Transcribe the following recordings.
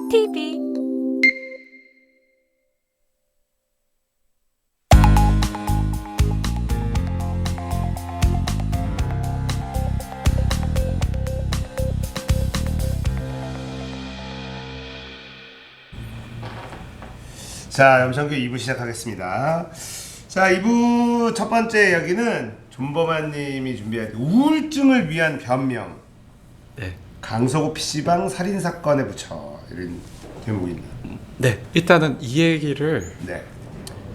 TV. 자, 염창규 2부 시작하겠습니다. 자, 2부 첫 번째 이야기는 존버만님이 준비한 우울증을 위한 변명. 네. 강서구 PC방 살인사건에 붙여. 이런 제목입니다. 네. 일단은 이 얘기를 네.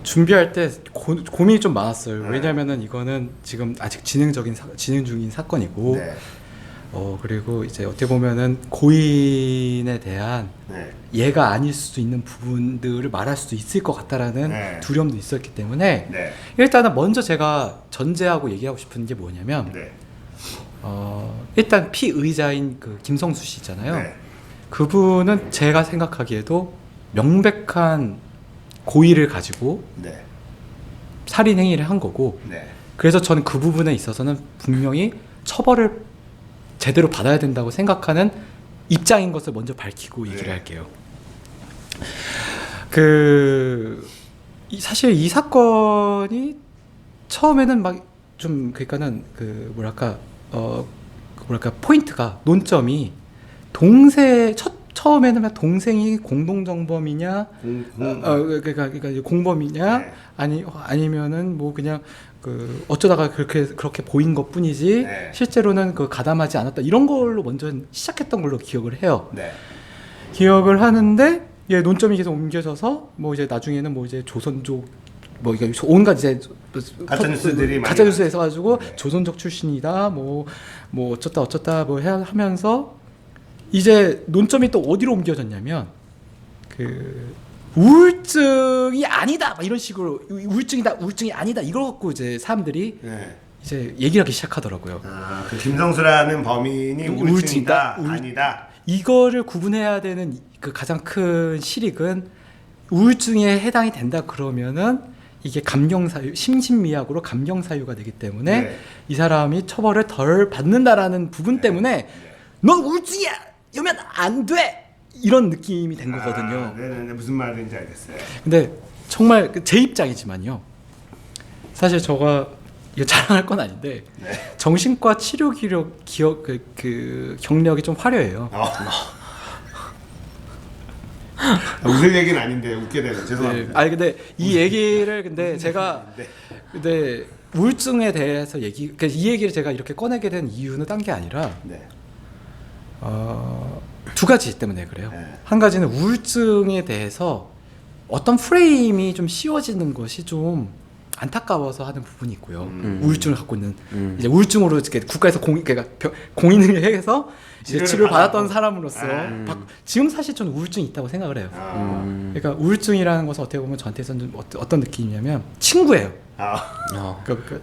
준비할 때 고민이 좀 많았어요. 네. 왜냐면은 이거는 지금 아직 진행 중인 사건이고, 네. 그리고 이제 어떻게 보면은 고인에 대한 네. 얘가 아닐 수도 있는 부분들을 말할 수도 있을 것 같다라는 네. 두려움도 있었기 때문에 네. 일단은 먼저 제가 전제하고 얘기하고 싶은 게 뭐냐면 네. 일단 피의자인 그 김성수 씨 있잖아요. 네. 그분은 제가 생각하기에도 명백한 고의를 가지고 네. 살인 행위를 한 거고, 네. 그래서 저는 그 부분에 있어서는 분명히 처벌을 제대로 받아야 된다고 생각하는 입장인 것을 먼저 밝히고 얘기를 네. 할게요. 사실 이 사건이 처음에는 막 좀 그러니까는 포인트가 논점이 처음에는 막 동생이 공동정범이냐, 그러니까 공범이냐, 네. 아니면은 뭐 그냥 어쩌다가 그렇게 보인 것뿐이지 네. 실제로는 가담하지 않았다, 이런 걸로 먼저 시작했던 걸로 기억을 해요. 네. 기억을 하는데 논점이 계속 옮겨져서 뭐 이제 나중에는 뭐 이제 조선족 뭐 이게 온갖 이제 가짜뉴스들이 가짜뉴스에서 가지고 네. 조선족 출신이다 뭐 어쩌다 뭐 하면서 이제 논점이 또 어디로 옮겨졌냐면 우울증이 아니다 막 이런 식으로 우울증이 아니다 이걸 갖고 이제 사람들이 네. 이제 얘기를 하기 시작하더라고요. 그 김성수라는 범인이 우울증이다, 아니다. 이거를 구분해야 되는 그 가장 큰 실익은 우울증에 해당이 된다 그러면은 이게 감경사유, 심신미약으로 감경사유가 되기 때문에 네. 이 사람이 처벌을 덜 받는다라는 부분 때문에 넌 우울증이야! 이러면 안 돼! 이런 느낌이 된 거거든요. 네네, 무슨 말인지 알겠어요. 근데 정말 제 입장이지만요. 사실 저가 이거 자랑할 건 아닌데 네. 정신과 치료 경력이 좀 화려해요. 웃을 얘기는 아닌데 웃게 되네. 죄송합니다. 네. 아니 근데 이 얘기를 제가 근데 우울증에 대해서 이 얘기를 제가 이렇게 꺼내게 된 이유는 딴 게 아니라 네. 두 가지 때문에 그래요. 네. 한 가지는 우울증에 대해서 어떤 프레임이 좀 씌워지는 것이 좀 안타까워서 하는 부분이 있고요. 우울증을 갖고 있는 이제 우울증으로 이렇게 국가에서 공인을 해서 이제 치료를 받았던 사람으로서 지금 사실 저는 우울증이 있다고 생각을 해요. 그러니까 우울증이라는 것은 어떻게 보면 저한테서는 좀 어떤 느낌이냐면 친구예요. 그러니까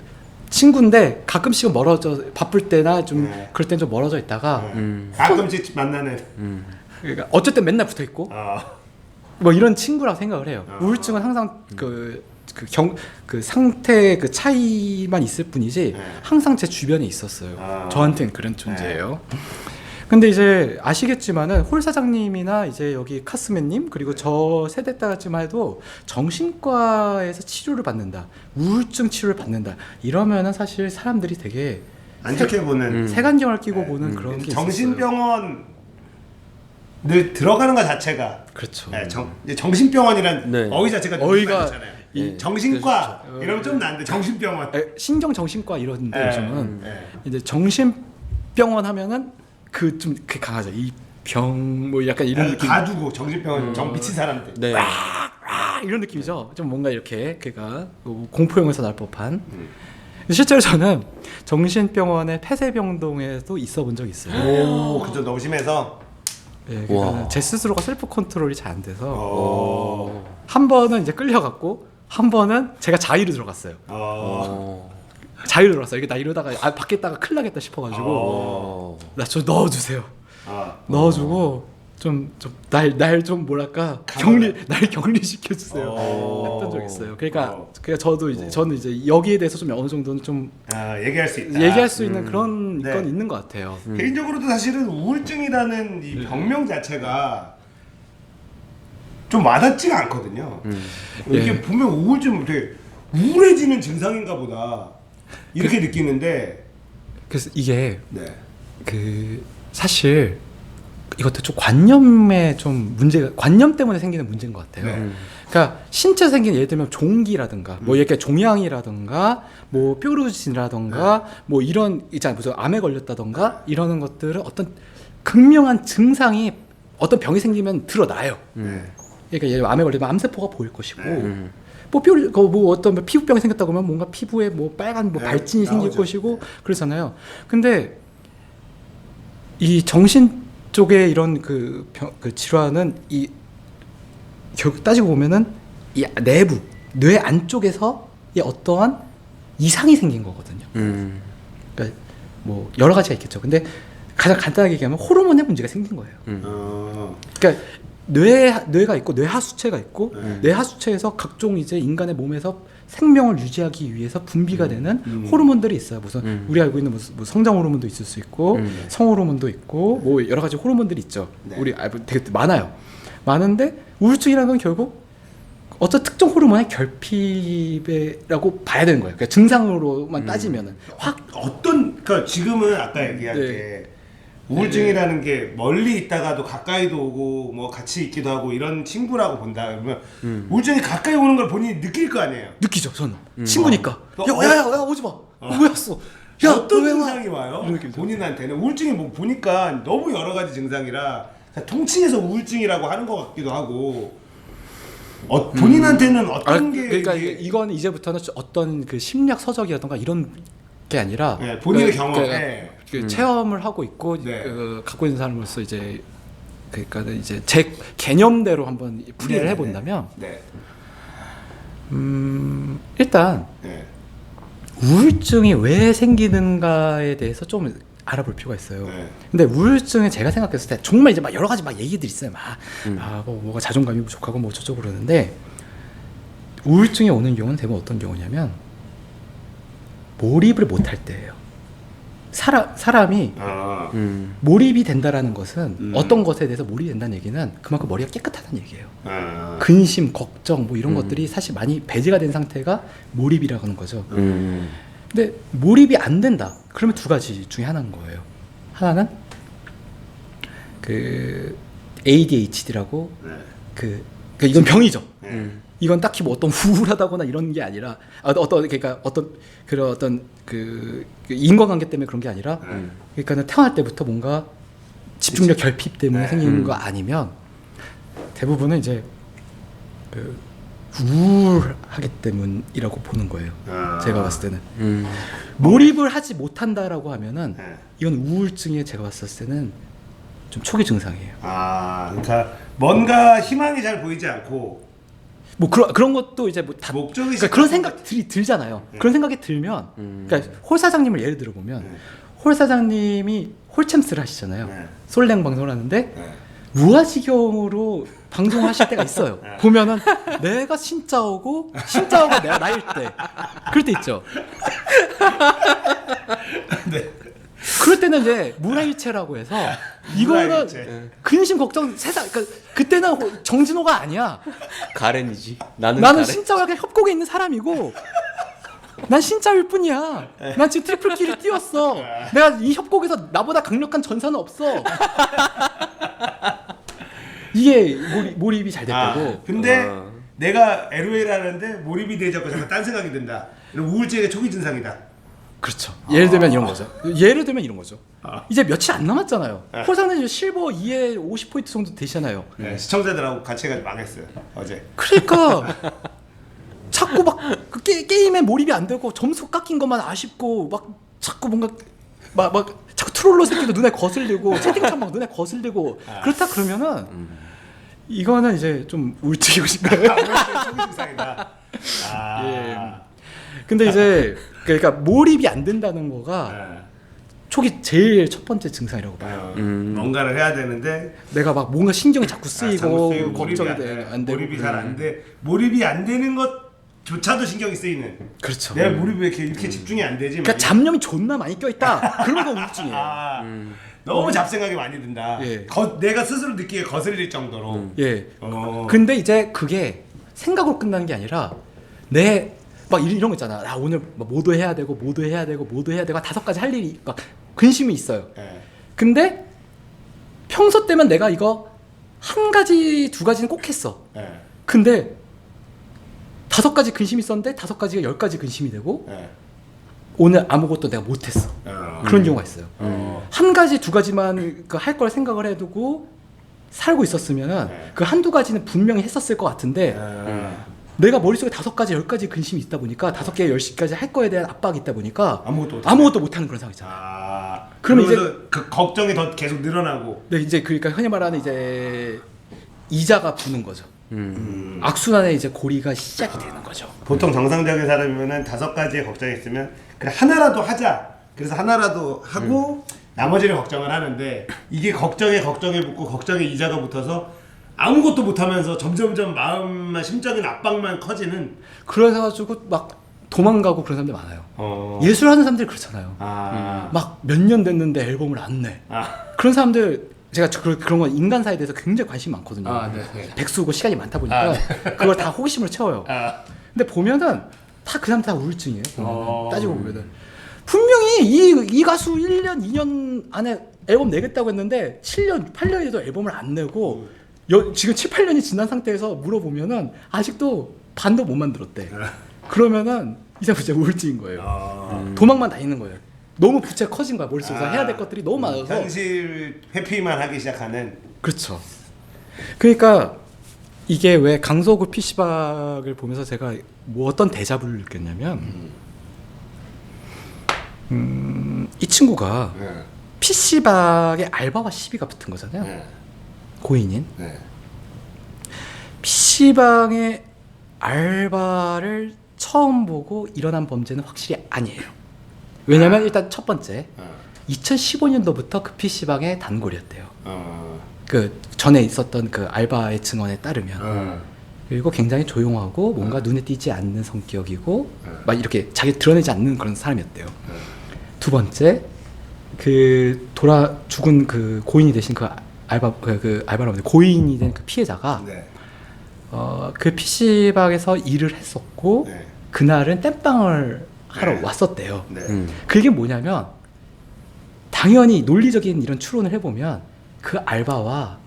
친구인데 가끔씩은 멀어져, 바쁠 때나 좀 그럴 땐 좀 멀어져 있다가 가끔씩 만나는. 그러니까 어쨌든 맨날 붙어 있고 뭐 이런 친구라고 생각을 해요. 우울증은 항상 상태 차이만 있을 뿐이지 항상 제 주변에 있었어요. 저한테는 그런 존재예요. 근데 이제 아시겠지만은 홀 사장님이나 이제 여기 카스맨님 그리고 저 세대 때까지만 해도 정신과에서 치료를 받는다, 우울증 치료를 받는다 이러면은 사실 사람들이 되게 안 좋게 보는. 색안경을 끼고 보는 그런 게 정신병원을 들어가는 것 자체가 그렇죠. 네, 정신병원이란 네. 어휘 자체가 어휘가 정신과 이러면 좀 난데 정신병원. 신경정신과 이런데 네. 요즘은 이제 정신병원 하면은 좀 강하죠. 이 병 뭐 약간 이런 느낌. 가두고 정신병원 정 미친 사람들. 네. 이런 느낌이죠. 좀 뭔가 이렇게 공포영화에서 나올 법한. 실제로 저는 정신병원의 폐쇄병동에도 있어 본 적이 있어요. 오, 그죠. 너무 심해서. 네, 그러니까 제 스스로가 셀프 컨트롤이 잘 안 돼서 한 번은 이제 끌려갔고 한 번은 제가 자의로 들어갔어요. 자유로 들어갔어요. 이게 나 이러다가 밖에 있다가 큰일 나겠다 싶어가지고 나 좀 넣어주세요. 넣어주고 날 좀 뭐랄까 날 격리시켜 주세요. 했던 적 있어요. 그러니까 저도 이제 저는 이제 여기에 대해서 좀 어느 정도는 좀 얘기할 수 있다. 얘기할 수 있는 그런 네. 건 있는 것 같아요. 개인적으로도 사실은 우울증이라는 이 병명 자체가 좀 와닿지가 않거든요. 이게 예. 보면 우울증 되게 우울해지는 증상인가 보다 이렇게 느끼는데 그래서 이게 네. 그 사실 이것도 좀 관념에 좀 문제가 관념 때문에 생기는 문제인 것 같아요. 네. 그러니까 신체 생긴 예를 들면 종기라든가 뭐 이렇게 종양이라든가 뭐 뾰루지라든가 뭐 이런 있잖아요. 무슨 암에 걸렸다든가 이러는 것들은 어떤 극명한 증상이 어떤 병이 생기면 드러나요. 네. 그러니까 예를 들면 암에 걸리면 암세포가 보일 것이고 뭐 뾰루 뭐 어떤 피부병이 생겼다 그러면 뭔가 피부에 뭐 빨간 뭐 네, 발진이 생길 나오죠. 것이고 그러잖아요. 근데 이 정신 쪽의 이런 그 질환은 이 결국 따지고 보면은 이 내부 뇌 안쪽에서 이 어떠한 이상이 생긴 거거든요. 그러니까 뭐 여러 가지가 있겠죠. 근데 가장 간단하게 얘기하면 호르몬의 문제가 생긴 거예요. 그러니까 뇌가 있고 뇌하수체가 있고 뇌하수체에서 각종 이제 인간의 몸에서 생명을 유지하기 위해서 분비가 되는 호르몬들이 있어요. 무슨 우리 알고 있는 뭐 성장 호르몬도 있을 수 있고 성 호르몬도 있고 뭐 여러 가지 호르몬들이 있죠. 네. 우리 되게 많아요. 많은데 우울증이라는 건 결국 어떤 특정 호르몬의 결핍이라고 봐야 되는 거예요. 그러니까 증상으로만 따지면은 그러니까 지금은 아까 얘기한 네. 게 우울증이라는 게 멀리 있다가도 가까이도 오고 뭐 같이 있기도 하고 이런 친구라고 본다 그러면 우울증이 가까이 오는 걸 본인이 느낄 거 아니에요. 느끼죠. 저는 친구니까 어. 야야야 오지 마. 왜 왔어? 야, 어떤 왜 와? 증상이 와요? 이런 느낌이죠. 본인한테는 우울증이 뭐 보니까 너무 여러 가지 증상이라 통칭해서 우울증이라고 하는 것 같기도 하고 본인한테는 어떤 게 그러니까 이게 이건 이제부터는 어떤 그 심리학 서적이라던가 이런 게 아니라 네, 본인의 그- 경험에 그 체험을 하고 있고 네. 그 갖고 있는 사람으로서 이제 그러니까 이제 제 개념대로 한번 풀이를 네, 해본다면 네. 일단 네. 우울증이 왜 생기는가에 대해서 좀 알아볼 필요가 있어요. 네. 근데 우울증에 제가 생각했을 때 정말 이제 막 여러 가지 막 얘기들이 있어요. 뭐가 자존감이 부족하고 뭐 저쩌고 그러는데 우울증이 오는 경우는 대부분 어떤 경우냐면 몰입을 못할 때예요. 사람이 몰입이 된다라는 것은 어떤 것에 대해서 몰입이 된다는 얘기는 그만큼 머리가 깨끗하다는 얘기예요. 근심, 걱정 뭐 이런 것들이 사실 많이 배제가 된 상태가 몰입이라고 하는 거죠. 근데 몰입이 안 된다. 그러면 두 가지 중에 하나인 거예요. 하나는 그 ADHD라고 그 이건 병이죠. 이건 딱히 뭐 어떤 우울하다거나 이런 게 아니라 그러니까 어떤 그런 어떤 그 인과관계 때문에 그런 게 아니라 그러니까는 태어날 때부터 뭔가 집중력 결핍 때문에 생기는 거 아니면 대부분은 이제 그 우울하기 때문이라고 보는 거예요. 제가 봤을 때는 몰입을 하지 못한다라고 하면은 이건 우울증에 제가 봤을 때는 좀 초기 증상이에요. 그러니까 뭔가 희망이 잘 보이지 않고 뭐 그런 것도 이제 뭐 다 목적이 그러니까 그런 생각들이 들잖아요. 그런 생각이 들면 그러니까 홀 사장님을 예를 들어 보면 홀 사장님이 홀챔스를 하시잖아요. 솔랭 방송을 하는데 무아지경으로 방송하실 때가 있어요. 보면은 내가 신짜오고 내가 나일 때 그럴 때 있죠. 네. 그럴 때는 이제 문화일체라고 해서 이거는 문화일체. 근심 걱정 세상 그때는 정진호가 아니야. 가렌이지. 나는 나는 가렌. 신짜오가 그냥 협곡에 있는 사람이고 난 신짜오일 뿐이야. 난 지금 트리플 키를 띄웠어. 내가 이 협곡에서 나보다 강력한 전사는 없어. 이게 몰입이 잘 됐다고. 근데 내가 LOL 하는데 몰입이 되지 않고 잠깐 딴 생각이 든다. 이런 우울증의 초기 증상이다. 그렇죠. 예를 들면 이런 거죠. 이제 며칠 안 남았잖아요. 홀사는 이제 실버 2에 50포인트 정도 되시잖아요. 네, 시청자들하고 같이 해가지고 망했어요 어제. 그러니까 자꾸 막 그 게임에 몰입이 안 되고 점수 깎인 것만 아쉽고 막 자꾸 뭔가 막 자꾸 트롤러 새끼도 눈에 거슬리고 채팅창 막 눈에 거슬리고 그렇다 그러면은 이거는 이제 좀 우울증이고 우울증의 초기 증상이다. 예. 근데 이제 그러니까 몰입이 안 된다는 거가 초기 제일 첫 번째 증상이라고 봐요. 뭔가를 해야 되는데 내가 막 뭔가 신경이 자꾸 쓰이고 몰입이 걱정이 안 되고 몰입이 잘 안 돼. 몰입이 안 되는 것조차도 신경이 쓰이는. 그렇죠. 내가 몰입이 왜 이렇게 집중이 안 되지? 그러니까 잡념이 존나 많이 껴있다. 그런 거 우울증이에요. 너무 잡생각이 많이 든다. 예. 내가 스스로 느끼기에 거슬릴 정도로. 예. 어. 근데 이제 그게 생각으로 끝나는 게 아니라 내 막 이런 거 있잖아. 나 오늘 뭐도 해야 되고 뭐도 해야 되고 뭐도 해야 되고 5가지 할 일이 막 근심이 있어요. 예. 근데 평소 때면 내가 이거 1가지 2가지는 꼭 했어. 예. 근데 5가지 근심이 있었는데 5가지가 10가지 근심이 되고 예. 오늘 아무것도 내가 못했어. 그런 경우가 있어요. 1가지 2가지만 할 걸 생각을 해두고 살고 있었으면은 네. 그 1-2가지는 분명히 했었을 것 같은데 내가 머릿속에 5가지 10가지 근심이 있다 보니까 5개 10가지 할 거에 대한 압박이 있다 보니까 아무것도 못하는 그런 상황 있잖아요. 그러면 이제 그 걱정이 더 계속 늘어나고. 네, 이제 그러니까 흔히 말하는 이제 이자가 부는 거죠. 악순환의 이제 고리가 시작이 되는 거죠. 보통 정상적인 사람이면은 5가지의 걱정이 있으면 그래 하나라도 하자. 그래서 하나라도 하고 나머지를 걱정을 하는데 이게 걱정에 붙고 걱정에 이자가 붙어서 아무것도 못하면서 점점점 마음만 심적인 압박만 커지는. 그래가지고 막 도망가고 그런 사람들 많아요. 예. 예술하는 사람들이 그렇잖아요. 아. 막 몇 년 됐는데 앨범을 안 내. 그런 사람들 제가 그런 건 인간사에 대해서 굉장히 관심이 많거든요. 네. 백수고 시간이 많다 보니까 그걸 다 호기심으로 채워요. 근데 보면은 다 그 사람 다 우울증이에요. 보면은. 따지고 보면은 분명히 이 가수 1년 2년 안에 앨범 내겠다고 했는데 7년 8년에도 앨범을 안 내고 지금 7, 8년이 지난 상태에서 물어보면은 아직도 반도 못 만들었대. 그러면은 이제 우울증인 거예요. 도망만 다니는 거예요. 너무 부채가 커진 거야. 머릿속에서 해야 될 것들이 너무 많아서 현실 회피만 하기 시작하는. 그렇죠. 그러니까 이게 왜 강서구 PC방을 보면서 제가 뭐 어떤 대자부를 느꼈냐면 이 친구가 PC방에 알바와 시비가 붙은 거잖아요. 고인인. PC방에 알바를 처음 보고 일어난 범죄는 확실히 아니에요. 왜냐면 일단 첫 번째 2015년도부터 그 PC방의 단골이었대요. 그 전에 있었던 그 알바의 증언에 따르면 그리고 굉장히 조용하고 뭔가 눈에 띄지 않는 성격이고 막 이렇게 자기 드러내지 않는 그런 사람이었대요. 두 번째 그 죽은 그 고인이 되신 그 알바라고 고인이 된 그 피해자가 그 PC방에서 일을 했었고 그날은 땜빵을 하러 왔었대요. 그게 뭐냐면 당연히 논리적인 이런 추론을 해보면 그 알바와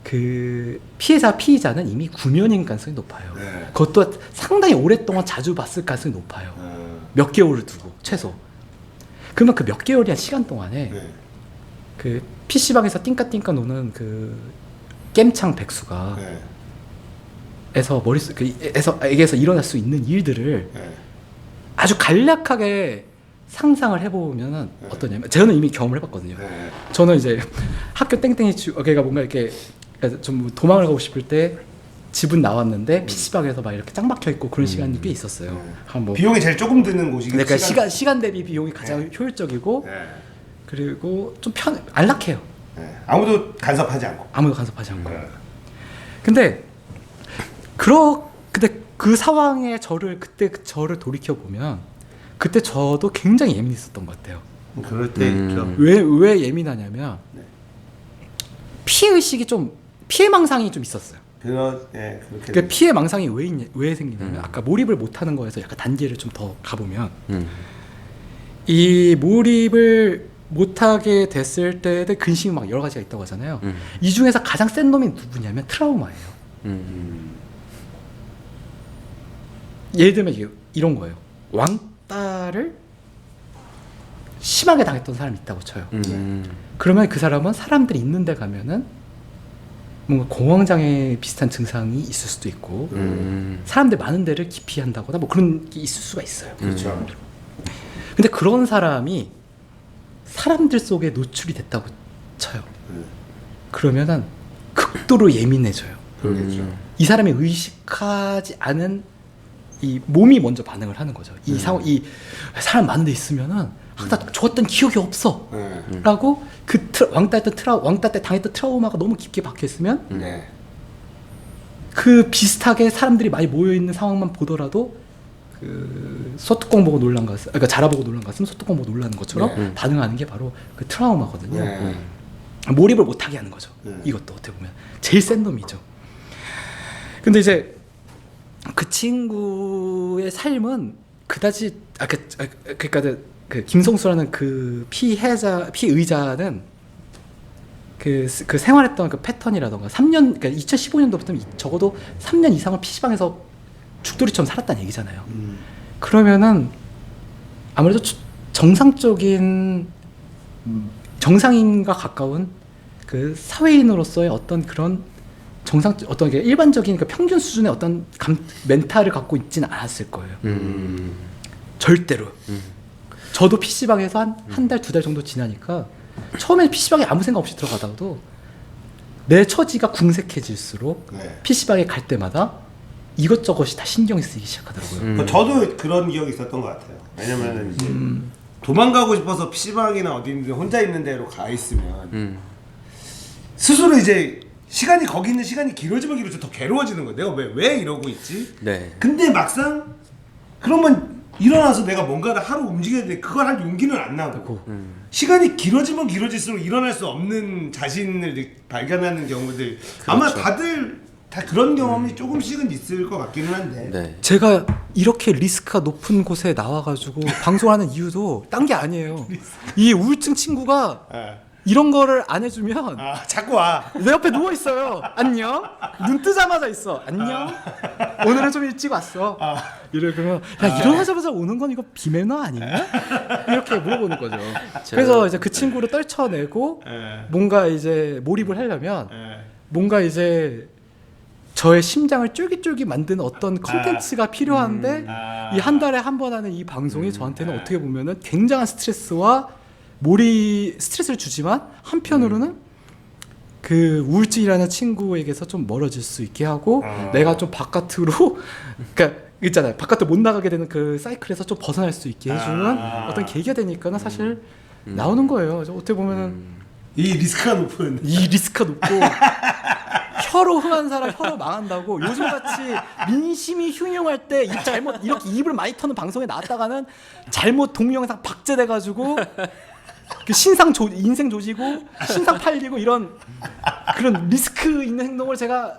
그 피의자는 이미 구면인 가능성이 높아요. 그것도 상당히 오랫동안 자주 봤을 가능성이 높아요. 몇 개월을 두고 최소. 그러면 그 몇 개월이란 시간 동안에 그 PC방에서 띵까띵까 노는 그 겜창 백수가 에게서 일어날 수 있는 일들을 아주 간략하게 상상을 해보면은 어떠냐면 저는 이미 경험을 해봤거든요. 저는 이제 학교 땡땡이 걔가 뭔가 이렇게 좀 도망을 가고 싶을 때 집은 나왔는데 PC방에서 막 이렇게 짱 박혀 있고 그런 시간이 꽤 있었어요. 뭐 비용이 제일 조금 드는 곳이긴. 그러니까 시간 대비 비용이 가장 효율적이고 그리고 좀 안락해요. 아무도 간섭하지 않고. 근데 그 상황에 그때 저를 돌이켜 보면 그때 저도 굉장히 예민했었던 것 같아요. 그럴 때 있죠. 왜 예민하냐면 피해의식이 피해망상이 좀 있었어요. 그렇게. 피해망상이 왜 생기냐면 아까 몰입을 못하는 거에서 약간 단계를 좀 더 가보면 이 몰입을 못하게 됐을 때의 근심이 막 여러 가지가 있다고 하잖아요. 이 중에서 가장 센 놈이 누구냐면 트라우마예요. 예를 들면 이런 거예요. 왕따를 심하게 당했던 사람이 있다고 쳐요. 그러면 그 사람은 사람들이 있는 데 가면은 뭔가 공황장애 비슷한 증상이 있을 수도 있고 사람들 많은 데를 기피한다거나 뭐 그런 게 있을 수가 있어요. 그렇죠. 근데 그런 사람이 사람들 속에 노출이 됐다고 쳐요. 그러면은 극도로 예민해져요. 이 사람이 의식하지 않은 이 몸이 먼저 반응을 하는 거죠. 이 사람 많은 데 있으면은 나 좋았던 기억이 없어. 라고 그 왕따 때 당했던 트라우마가 너무 깊게 박혀 있으면 그 비슷하게 사람들이 많이 모여 있는 상황만 보더라도 그 소뚜껑 보고 놀란 것, 그러니까 자라 보고 놀란 것 같으면 소뚜껑 보고 놀라는 것처럼 네. 반응하는 게 바로 그 트라우마거든요. 네. 몰입을 못하게 하는 거죠. 네. 이것도 어떻게 보면 제일 센 놈이죠. 근데 이제 그 친구의 삶은 그다지 그러니까 그 김성수라는 그 피의자는 그 생활했던 그 패턴이라던가 3년 그러니까 2015년도부터 적어도 3년 이상을 PC방에서 죽돌이처럼 살았다는 얘기잖아요. 그러면은 아무래도 정상적인 정상인과 가까운 그 사회인으로서의 어떤 그런 어떤 게 일반적인 그 평균 수준의 어떤 멘탈을 갖고 있지는 않았을 거예요. 절대로. 저도 PC방에서 한 달, 2달 정도 지나니까 처음에 PC방에 아무 생각 없이 들어가다가도 내 처지가 궁색해질수록 네. PC방에 갈 때마다 이것저것이 다 신경이 쓰이기 시작하더라고요. 저도 그런 기억이 있었던 것 같아요. 왜냐면은 이제 도망가고 싶어서 PC방이나 어디든 혼자 있는 데로 가 있으면 스스로 이제 시간이 거기 있는 시간이 길어지면 길어져 더 괴로워지는 거야. 내가 왜 이러고 있지? 네. 근데 막상 그러면 일어나서 내가 뭔가를 하루 움직여야 돼. 그걸 할 용기는 안 나고 시간이 길어지면 길어질수록 일어날 수 없는 자신을 발견하는 경우들 아마 그렇죠. 다들 다 그런 경험이 조금씩은 있을 것 같기는 한데 네. 제가 이렇게 리스크가 높은 곳에 나와가지고 방송하는 이유도 딴 게 아니에요. 이 우울증 친구가 이런 거를 안 해주면 자꾸 와. 내 옆에 누워 있어요. 안녕. 눈 뜨자마자 있어. 안녕. 오늘은 좀 일찍 왔어. 이러면 야 일어나자마자 오는 건 이거 비매너 아니냐? 이렇게 물어보는 거죠. 그래서 이제 그 친구를 떨쳐내고 뭔가 이제 몰입을 하려면 뭔가 이제 저의 심장을 쫄깃쫄깃 만드는 어떤 컨텐츠가 필요한데 이 한 달에 한 번 하는 이 방송이 저한테는 어떻게 보면은 굉장한 스트레스와 스트레스를 주지만 한편으로는 그 우울증이라는 친구에게서 좀 멀어질 수 있게 하고 내가 좀 바깥으로 그러니까 있잖아요. 바깥으로 못 나가게 되는 그 사이클에서 좀 벗어날 수 있게 해주는 어떤 계기가 되니까는 사실 나오는 거예요. 어떻게 보면은 이 리스크가 높은 이 리스크가 높고 혀로 흥한 사람 혀로 망한다고 요즘같이 민심이 흉흉할 때 입 잘못 이렇게 입을 많이 터는 방송에 나왔다가는 잘못 동영상 박제돼가지고 그 인생 조지고 신상 팔리고 이런 그런 리스크 있는 행동을 제가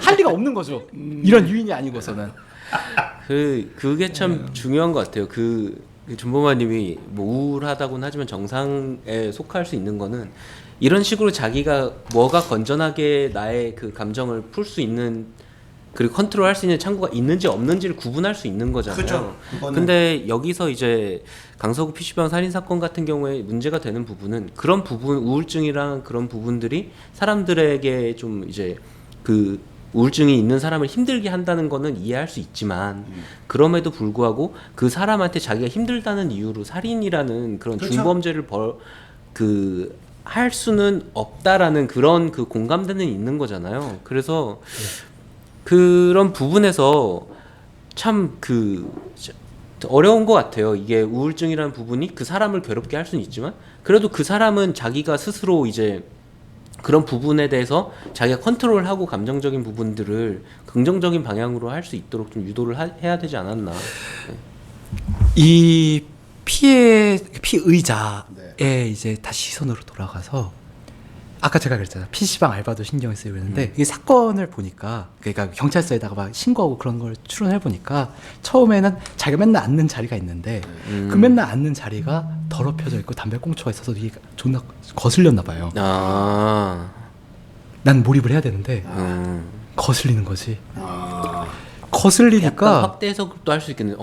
할 리가 없는 거죠. 이런 유인이 아니고서는. 그게 참 중요한 것 같아요. 그 준범아님이 뭐 우울하다고는 하지만 정상에 속할 수 있는 거는 이런 식으로 자기가 뭐가 건전하게 나의 그 감정을 풀 수 있는 그리고 컨트롤할 수 있는 창구가 있는지 없는지를 구분할 수 있는 거잖아요. 그렇죠. 근데 여기서 이제 강서구 PC방 살인 사건 같은 경우에 문제가 되는 부분은 그런 부분 우울증이랑 그런 부분들이 사람들에게 좀 이제 그 우울증이 있는 사람을 힘들게 한다는 거는 이해할 수 있지만 그럼에도 불구하고 그 사람한테 자기가 힘들다는 이유로 살인이라는 그런 그렇죠. 중범죄를 할 수는 없다라는 그런 그 공감대는 있는 거잖아요. 그래서 그런 부분에서 참 어려운 것 같아요. 이게 우울증이라는 부분이 그 사람을 괴롭게 할 수는 있지만 그래도 그 사람은 자기가 스스로 이제 그런 부분에 대해서 자기가 컨트롤하고 감정적인 부분들을 긍정적인 방향으로 할 수 있도록 좀 유도를 해야 되지 않았나. 이 피의자의 이제 다시 시선으로 돌아가서 아까 제가 그랬잖아요. PC방 알바도 신경이 쓰이고 있는데 이 사건을 보니까 그러니까 경찰서에다가 막 신고하고 그런 걸 추론해 보니까 처음에는 자기가 맨날 앉는 자리가 있는데 그 맨날 앉는 자리가 더럽혀져 있고 담배꽁초가 있어서 이게 존나 거슬렸나 봐요. 난 몰입을 해야 되는데 거슬리는 거지. 거슬리니까 약간 확대 해석도 할 수 있겠네.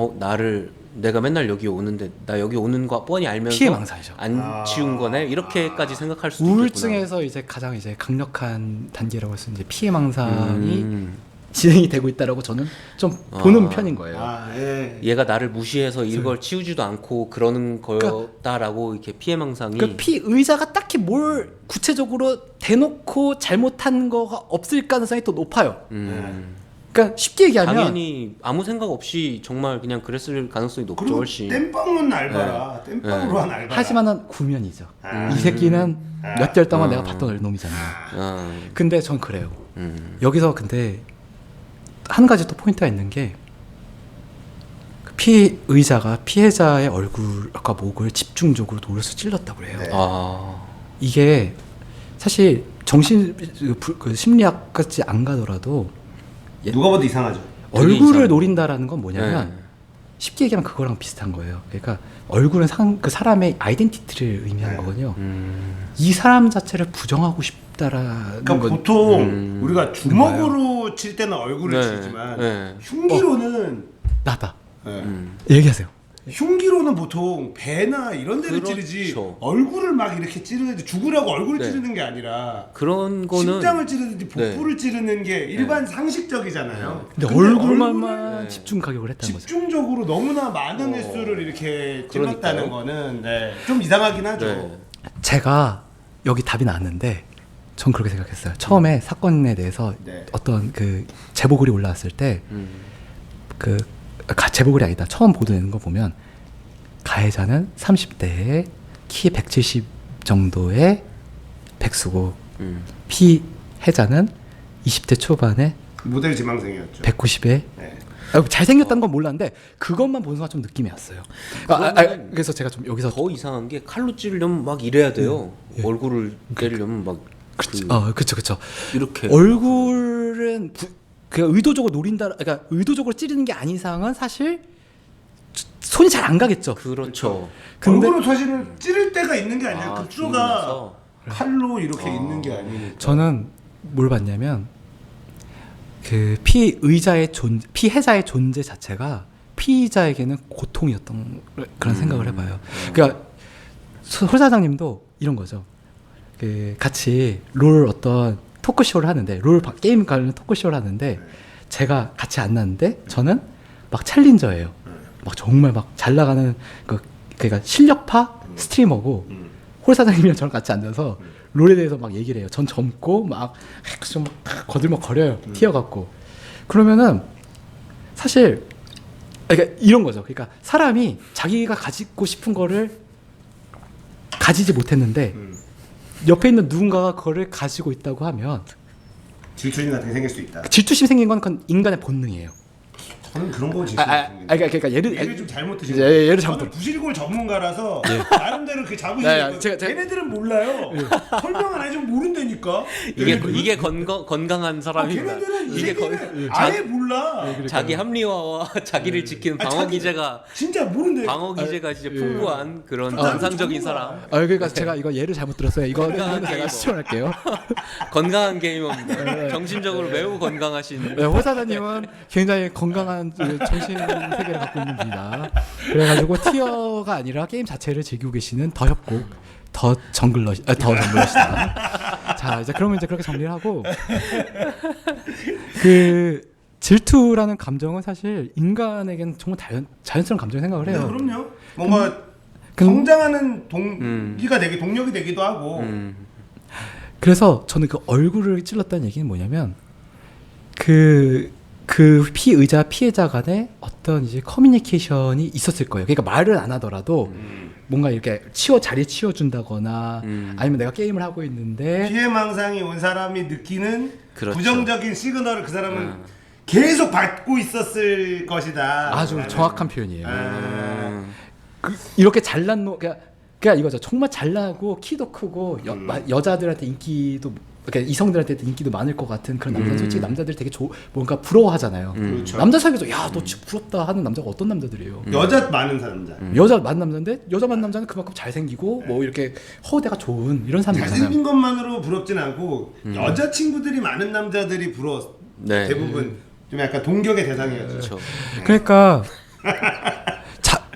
내가 맨날 여기 오는데 나 여기 오는 거 뻔히 알면서 피해망상이죠. 안 치운 거네 이렇게까지 생각할 수도 있겠구나. 우울증에서 이제 가장 이제 강력한 단계라고 해서 이제 피해망상이 진행이 되고 있다라고 저는 좀 보는 편인 거예요. 예. 얘가 나를 무시해서 이걸 치우지도 않고 그러는 거였다라고 이렇게 피해망상이. 그 피의자가 딱히 뭘 구체적으로 대놓고 잘못한 거가 없을 가능성이 또 높아요. 그러니까 쉽게 얘기하면 당연히 아무 생각 없이 정말 그냥 그랬을 가능성이 높죠. 그리고 훨씬. 땜빵은 알바라. 땜빵으로 한 알바. 하지만은 구면이죠. 이 새끼는 몇 개월 동안 내가 봤던 놈이잖아요. 근데 전 그래요. 여기서 근데 한 가지 또 포인트가 있는 게 피의자가 피해자의 얼굴과 목을 집중적으로 노려서 찔렀다고 해요. 네. 아, 이게 사실 그 심리학 같이 안 가더라도 누가 봐도 이상하죠. 되게 얼굴을 이상해. 노린다라는 건 뭐냐면 네. 쉽게 얘기하면 그거랑 비슷한 거예요. 그러니까 얼굴은 그 사람의 아이덴티티를 의미하는 네. 거거든요. 이 사람 자체를 부정하고 싶다라는 그러니까 건 보통 우리가 주먹으로 칠 때는 얼굴을 네. 치지만 네. 흉기로는 나다. 네. 얘기하세요. 흉기로는 보통 배나 이런 데를 그렇죠. 찌르지 얼굴을 막 이렇게 찌르는데 죽으라고 얼굴을 네. 찌르는 게 아니라 그런 거는 심장을 찌르든지 복부를 찌르는 게 일반 상식적이잖아요. 근데 얼굴을 얼굴만 네. 집중 가격을 했다는 거죠. 집중적으로 너무나 많은 횟수를 이렇게 찔렀다는 그러니까요. 거는 네, 좀 이상하긴 하죠. 네. 제가 여기 답이 나왔는데 전 그렇게 생각했어요. 처음에 사건에 대해서 네. 어떤 그 제보글이 올라왔을 때 그 제보글이 아니다. 처음 보도되는 거 보면 가해자는 30대에 키 170 정도의 백수고 피해자는 20대 초반에 모델 지망생이었죠. 190에 네. 잘생겼다는 건 몰랐는데 그것만 보는 순간 좀 느낌이 왔어요. 그래서 제가 좀 여기서 더 이상한 게 칼로 찌르려면 막 이래야 돼요. 예. 얼굴을 때리려면 막 그쵸. 이렇게 얼굴은 그 의도적으로 노린다, 그러니까 의도적으로 찌르는 게 아닌 이상은 사실 손이 잘 안 가겠죠. 그렇죠. 근데 얼굴은 사실은 찌를 때가 있는 게 아니라 아, 그 주고 추가 나서? 칼로 이렇게 있는 게 아니니까. 저는 뭘 봤냐면 그 피해자의 존재 자체가 피의자에게는 고통이었던 그런 생각을 해봐요. 그러니까 홀 사장님도 이런 거죠. 그 같이 롤 어떤 토크쇼를 하는데 게임 관련 토크쇼를 하는데 제가 같이 안 나는데 저는 막 챌린저예요. 막 정말 막 잘 나가는 그러니까 실력파 스트리머고 홀 사장님이랑 저랑 같이 앉아서 롤에 대해서 막 얘기를 해요. 전 젊고 막 좀 거들먹거려요. 튀어갖고 그러면은 사실 그러니까 이런 거죠. 그러니까 사람이 자기가 가지고 싶은 거를 가지지 못했는데 옆에 있는 누군가가 그거를 가지고 있다고 하면 질투심 같은 게 생길 수 있다. 질투심 생긴 건 그건 인간의 본능이에요. 저는 그런 거 질투심 그러니까 예를 좀 잘못 드신 예, 거예요. 예를 잘못 저는 부실골 전문가라서 나름대로 그 잡으시는 네, 거예요. 제가- 걔네들은 몰라요. 설명을 안 해주면 모른다니까. 이게 건강한 사람입니다. 걔네들은 이게 아예 몰라. 자기 합리화와 자기를 지키는 방어 기제가 진짜 모른대. 방어 기제가 진짜 풍부한 그런 정상적인 사람. 그러니까 제가 이거 예를 잘못 들었어요. 이거는 제가 게이머. 시청할게요. 건강한 게이머입니다. 정신적으로 매우 건강하신. 네, 호사다님은 굉장히 건강한 정신 세계를 갖고 있는 분이다. 그래가지고 티어가 아니라 게임 자체를 즐기고 계시는 더 협곡, 더 정글러시다. 자, 이제 그러면 이제 그렇게 정리를 하고 그 질투라는 감정은 사실 인간에게는 정말 자연스러운 감정 생각을 네, 해요. 그럼요. 뭔가 성장하는 동력이 되기도 하고. 그래서 저는 그 얼굴을 찔렀다는 얘기는 뭐냐면 그 피의자 피해자 간에 어떤 이제 커뮤니케이션이 있었을 거예요. 그러니까 말을 안 하더라도 뭔가 이렇게 자리에 치워준다거나 아니면 내가 게임을 하고 있는데 피해망상이 온 사람이 느끼는 그렇죠. 부정적인 시그널을 그 사람은 계속 받고 있었을 것이다. 아주 정확한 표현이에요. 아, 이렇게 잘난 그러니까 이거죠. 정말 잘나고 키도 크고 여자들한테 인기도 그러니까 이성들한테도 인기도 많을 것 같은 그런 남자. 솔직히 남자들 되게 뭔가 부러워하잖아요. 그렇죠. 남자 사이에서 야 너 진짜 부럽다 하는 남자가 어떤 남자들이에요? 여자 많은 남자. 여자 많은 남자인데 여자 많은 남자는 그만큼 잘생기고 뭐 이렇게 허우대가 좋은 이런 사람들이잖아요. 잘생긴 것만으로 부럽진 않고 여자 친구들이 많은 남자들이 부러워. 네. 대부분 좀 약간 동경의 대상이었죠. 그렇죠. 그러니까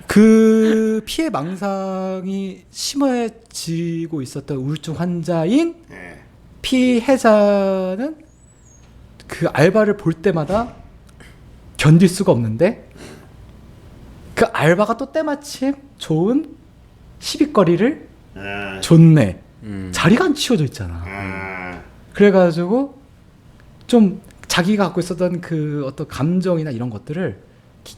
그 피해 망상이 심해지고 있었던 우울증 환자인 네. 피해자는 그 알바를 볼 때마다 견딜 수가 없는데 그 알바가 또 때마침 좋은 시비거리를 아, 줬네. 자리가 안 치워져 있잖아. 그래가지고 좀 자기가 갖고 있었던 그 어떤 감정이나 이런 것들을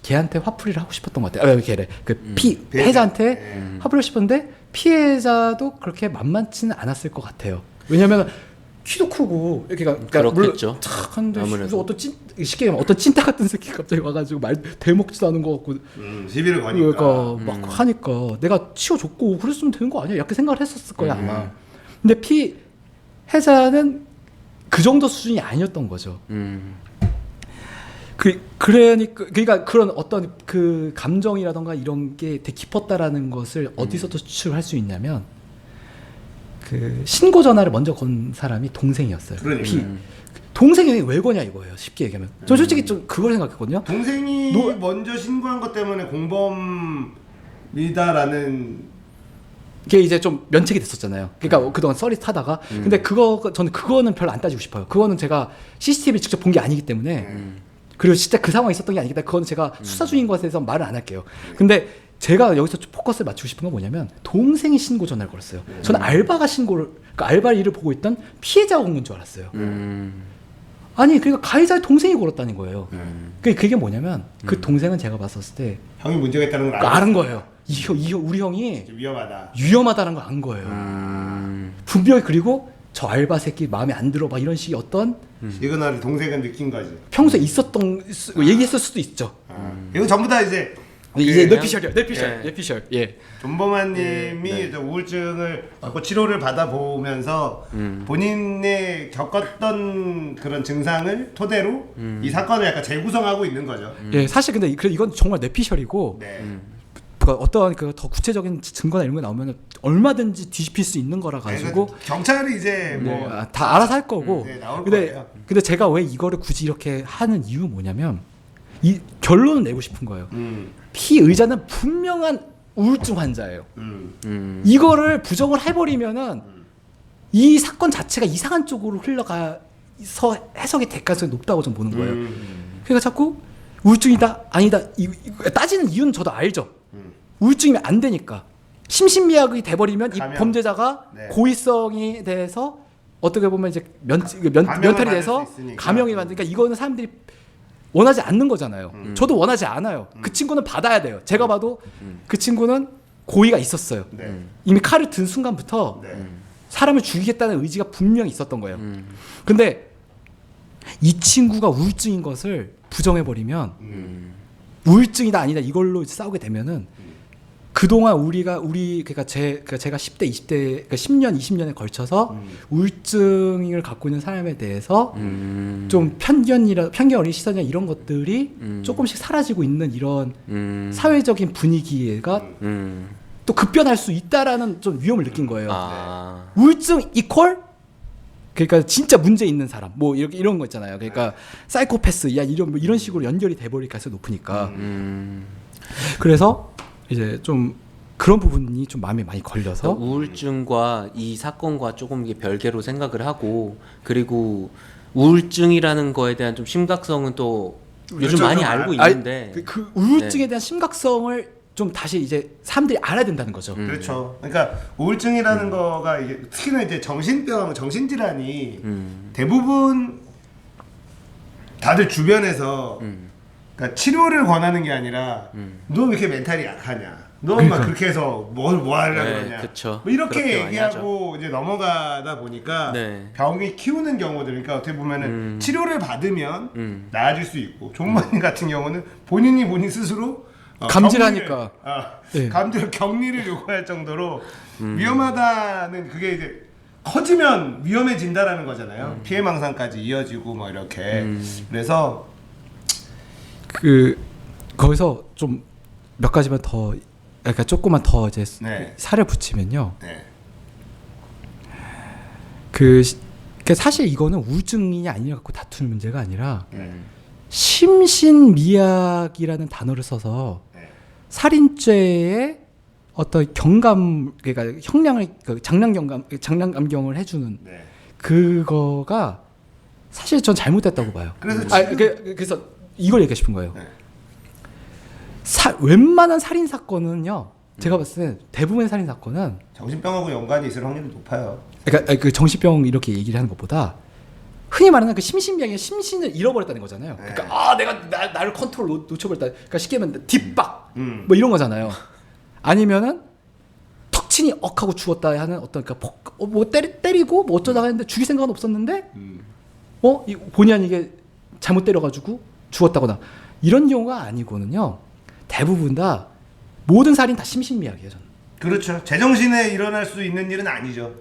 걔한테 화풀이를 하고 싶었던 것 같아요. 걔래 피해자한테 화풀이를 하고 싶었는데 피해자도 그렇게 만만치는 않았을 것 같아요. 왜냐면 키도 크고 이렇게 그렇겠죠. 물론 착 한데 아무래도. 무슨 어떤 쉽게 얘기하면 어떤 찐따 같은 새끼 갑자기 와가지고 말 대먹지도 않은 것 같고 시비를 거니까. 그러니까 막 하니까 내가 치워줬고 그랬으면 되는 거 아니야? 이렇게 생각을 했었을 거야 아마. 근데 피해자는 그 정도 수준이 아니었던 거죠. 그러니까 그런 어떤 그 감정이라던가 이런 게 되게 깊었다라는 것을 어디서도 추측할 수 있냐면 그 신고 전화를 먼저 건 사람이 동생이었어요. 그러니까. 동생이 왜 거냐 이거예요. 쉽게 얘기하면. 저 솔직히 좀 그걸 생각했거든요. 동생이 먼저 신고한 것 때문에 공범이다라는 그게 이제 좀 면책이 됐었잖아요. 그러니까 그동안 썰이 타다가 근데 저는 그거는 별로 안 따지고 싶어요. 그거는 제가 CCTV 직접 본 게 아니기 때문에 그리고 진짜 그 상황이 있었던 게 아니기 때문에 그건 제가 수사 중인 것에 대해서 말을 안 할게요. 근데 제가 여기서 좀 포커스를 맞추고 싶은 건 뭐냐면 동생이 신고 전화를 걸었어요. 저는 알바가 신고를 그러니까 알바 일을 보고 있던 피해자가 건 건 줄 알았어요. 아니 그러니까 가해자의 동생이 걸었다는 거예요. 그게 뭐냐면 그 동생은 제가 봤었을 때 형이 문제가 있다는 걸 아는 거예요. 우리 형이 위험하다. 위험하다는 걸 안 거예요. 분명히 그리고 저 알바 새끼 마음에 안 들어 막 이런 식의 어떤 시그널을 동생은 느낀 거지. 평소에 얘기했을 수도 있죠. 이거 전부 다 이제 이제 그냥- 뇌피셜. 예. 존버만님이 이제 우울증을 갖고 치료를 받아보면서 본인의 겪었던 그런 증상을 토대로 이 사건을 약간 재구성하고 있는 거죠. 예, 사실 근데 이건 정말 뇌피셜이고 네. 그러니까 어떠한 그 더 구체적인 증거나 이런 거 나오면 얼마든지 뒤집힐 수 있는 거라 가지고 경찰이 이제 뭐 다 알아서 할 거고. 네, 나올 근데 거예요. 근데 제가 왜 이거를 굳이 이렇게 하는 이유 뭐냐면 이 결론을 내고 싶은 거예요. 피의자는 분명한 우울증 환자예요. 이거를 부정을 해버리면은 이 사건 자체가 이상한 쪽으로 흘러가서 해석이 될 가능성이 높다고 저는 보는 거예요. 그러니까 자꾸 우울증이다 아니다 따지는 이유는 저도 알죠. 우울증이면 안 되니까 심신미약이 돼버리면 이 감염. 범죄자가 네. 고의성에 대해서 어떻게 보면 이제 면탈이 받을 돼서 수 있으니까. 감형이 받으니까 이거는 사람들이 원하지 않는 거잖아요. 저도 원하지 않아요. 그 친구는 받아야 돼요. 제가 봐도 그 친구는 고의가 있었어요. 네. 이미 칼을 든 순간부터 네. 사람을 죽이겠다는 의지가 분명히 있었던 거예요. 근데 이 친구가 우울증인 것을 부정해버리면 우울증이다 아니다 이걸로 싸우게 되면은 그동안 그러니까 제가 10대 20대 그러니까 10년 20년에 걸쳐서 우울증을 갖고 있는 사람에 대해서 좀 편견 어린 시선이나 이런 것들이 조금씩 사라지고 있는 이런 사회적인 분위기가 또 급변할 수 있다라는 좀 위험을 느낀 거예요. 아. 우울증 이퀄 그러니까 진짜 문제 있는 사람 뭐 이런 거 있잖아요. 그러니까 사이코패스 야 이런 식으로 연결이 돼버릴 가능성이 높으니까. 그래서 이제 좀 그런 부분이 좀 마음에 많이 걸려서 우울증과 이 사건과 조금 이게 별개로 생각을 하고 그리고 우울증이라는 거에 대한 좀 심각성은 또 요즘 많이 알고 있는데 그 우울증에 대한 심각성을 좀 다시 이제 사람들이 알아야 된다는 거죠. 그렇죠. 그러니까 우울증이라는 거가 이게 특히나 이제 정신질환이 대부분 다들 주변에서 그러니까 치료를 권하는 게 아니라 너 왜 이렇게 멘탈이 약하냐? 너 막 그렇게 해서 뭐 하려고 네, 그러냐? 그쵸. 뭐 이렇게 그렇게 많이 얘기하고 이제 넘어가다 보니까 네. 병이 키우는 경우들 그러니까 어떻게 보면은 치료를 받으면 나아질 수 있고 존버님 같은 경우는 본인 스스로 감질하니까. 네. 격리를 요구할 정도로 위험하다는 그게 이제 커지면 위험해진다라는 거잖아요. 피해망상까지 이어지고 뭐 이렇게 그래서 거기서 좀 몇 가지만 더 그러니까 조금만 더 이제 네. 살을 붙이면요. 네. 그러니까 사실 이거는 우울증이냐 아니냐 갖고 다투는 문제가 아니라 심신미약이라는 단어를 써서 네. 살인죄의 어떤 그러니까 형량을 장량감경을 해주는 네. 그거가 사실 전 잘못됐다고 봐요. 그래서 이걸 얘기하고 싶은 거예요. 네. 웬만한 살인 사건은요, 제가 봤을 때 대부분의 살인 사건은 정신병하고 연관이 있을 확률이 높아요. 그러니까 그 정신병 이렇게 얘기를 하는 것보다 흔히 말하는 그 심신미약이 심신을 잃어버렸다는 거잖아요. 네. 그러니까 내가 나를 컨트롤 놓쳐버렸다. 그러니까 쉽게 말하면 뒷박 뭐 이런 거잖아요. 아니면은 턱 확신이 억하고 죽었다 하는 어떤 그러니까 뭐 때리고 뭐 어쩌다가 했는데 죽일 생각은 없었는데 본의 아니게 잘못 때려가지고 죽었다거나 이런 경우가 아니고는요. 대부분 다 모든 살인 다 심신미약이에요. 저는. 그렇죠. 제정신에 일어날 수 있는 일은 아니죠.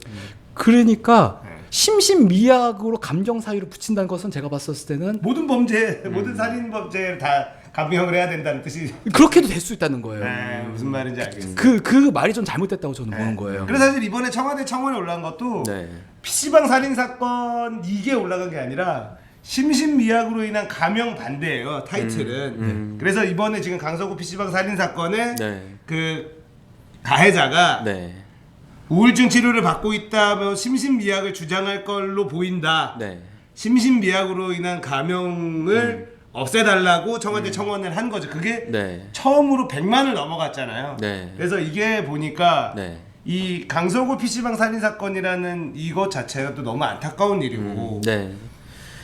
그러니까 심신미약으로 감정 사유를 붙인다는 것은 제가 봤었을 때는 모든 범죄, 모든 살인 범죄를 다 감형을 해야 된다는 뜻이. 그렇게도 될 수 있다는 거예요. 네, 무슨 말인지 알겠습니다. 그 말이 좀 잘못됐다고 저는 보는 거예요. 그래서 사실 이번에 청와대 청원에 올라간 것도 네. PC방 살인 사건 이게 올라간 게 아니라 심신미약으로 인한 감형 반대예요. 타이틀은. 그래서 이번에 지금 강서구 PC방 살인 사건에 네. 그 가해자가 네. 우울증 치료를 받고 있다며 심신미약을 주장할 걸로 보인다. 네. 심신미약으로 인한 감형을 없애달라고 청와대 청원을 한 거죠. 그게 네. 처음으로 100만을 넘어갔잖아요. 네. 그래서 이게 보니까 네. 이 강서구 PC방 살인 사건이라는 이것 자체가 또 너무 안타까운 일이고 네.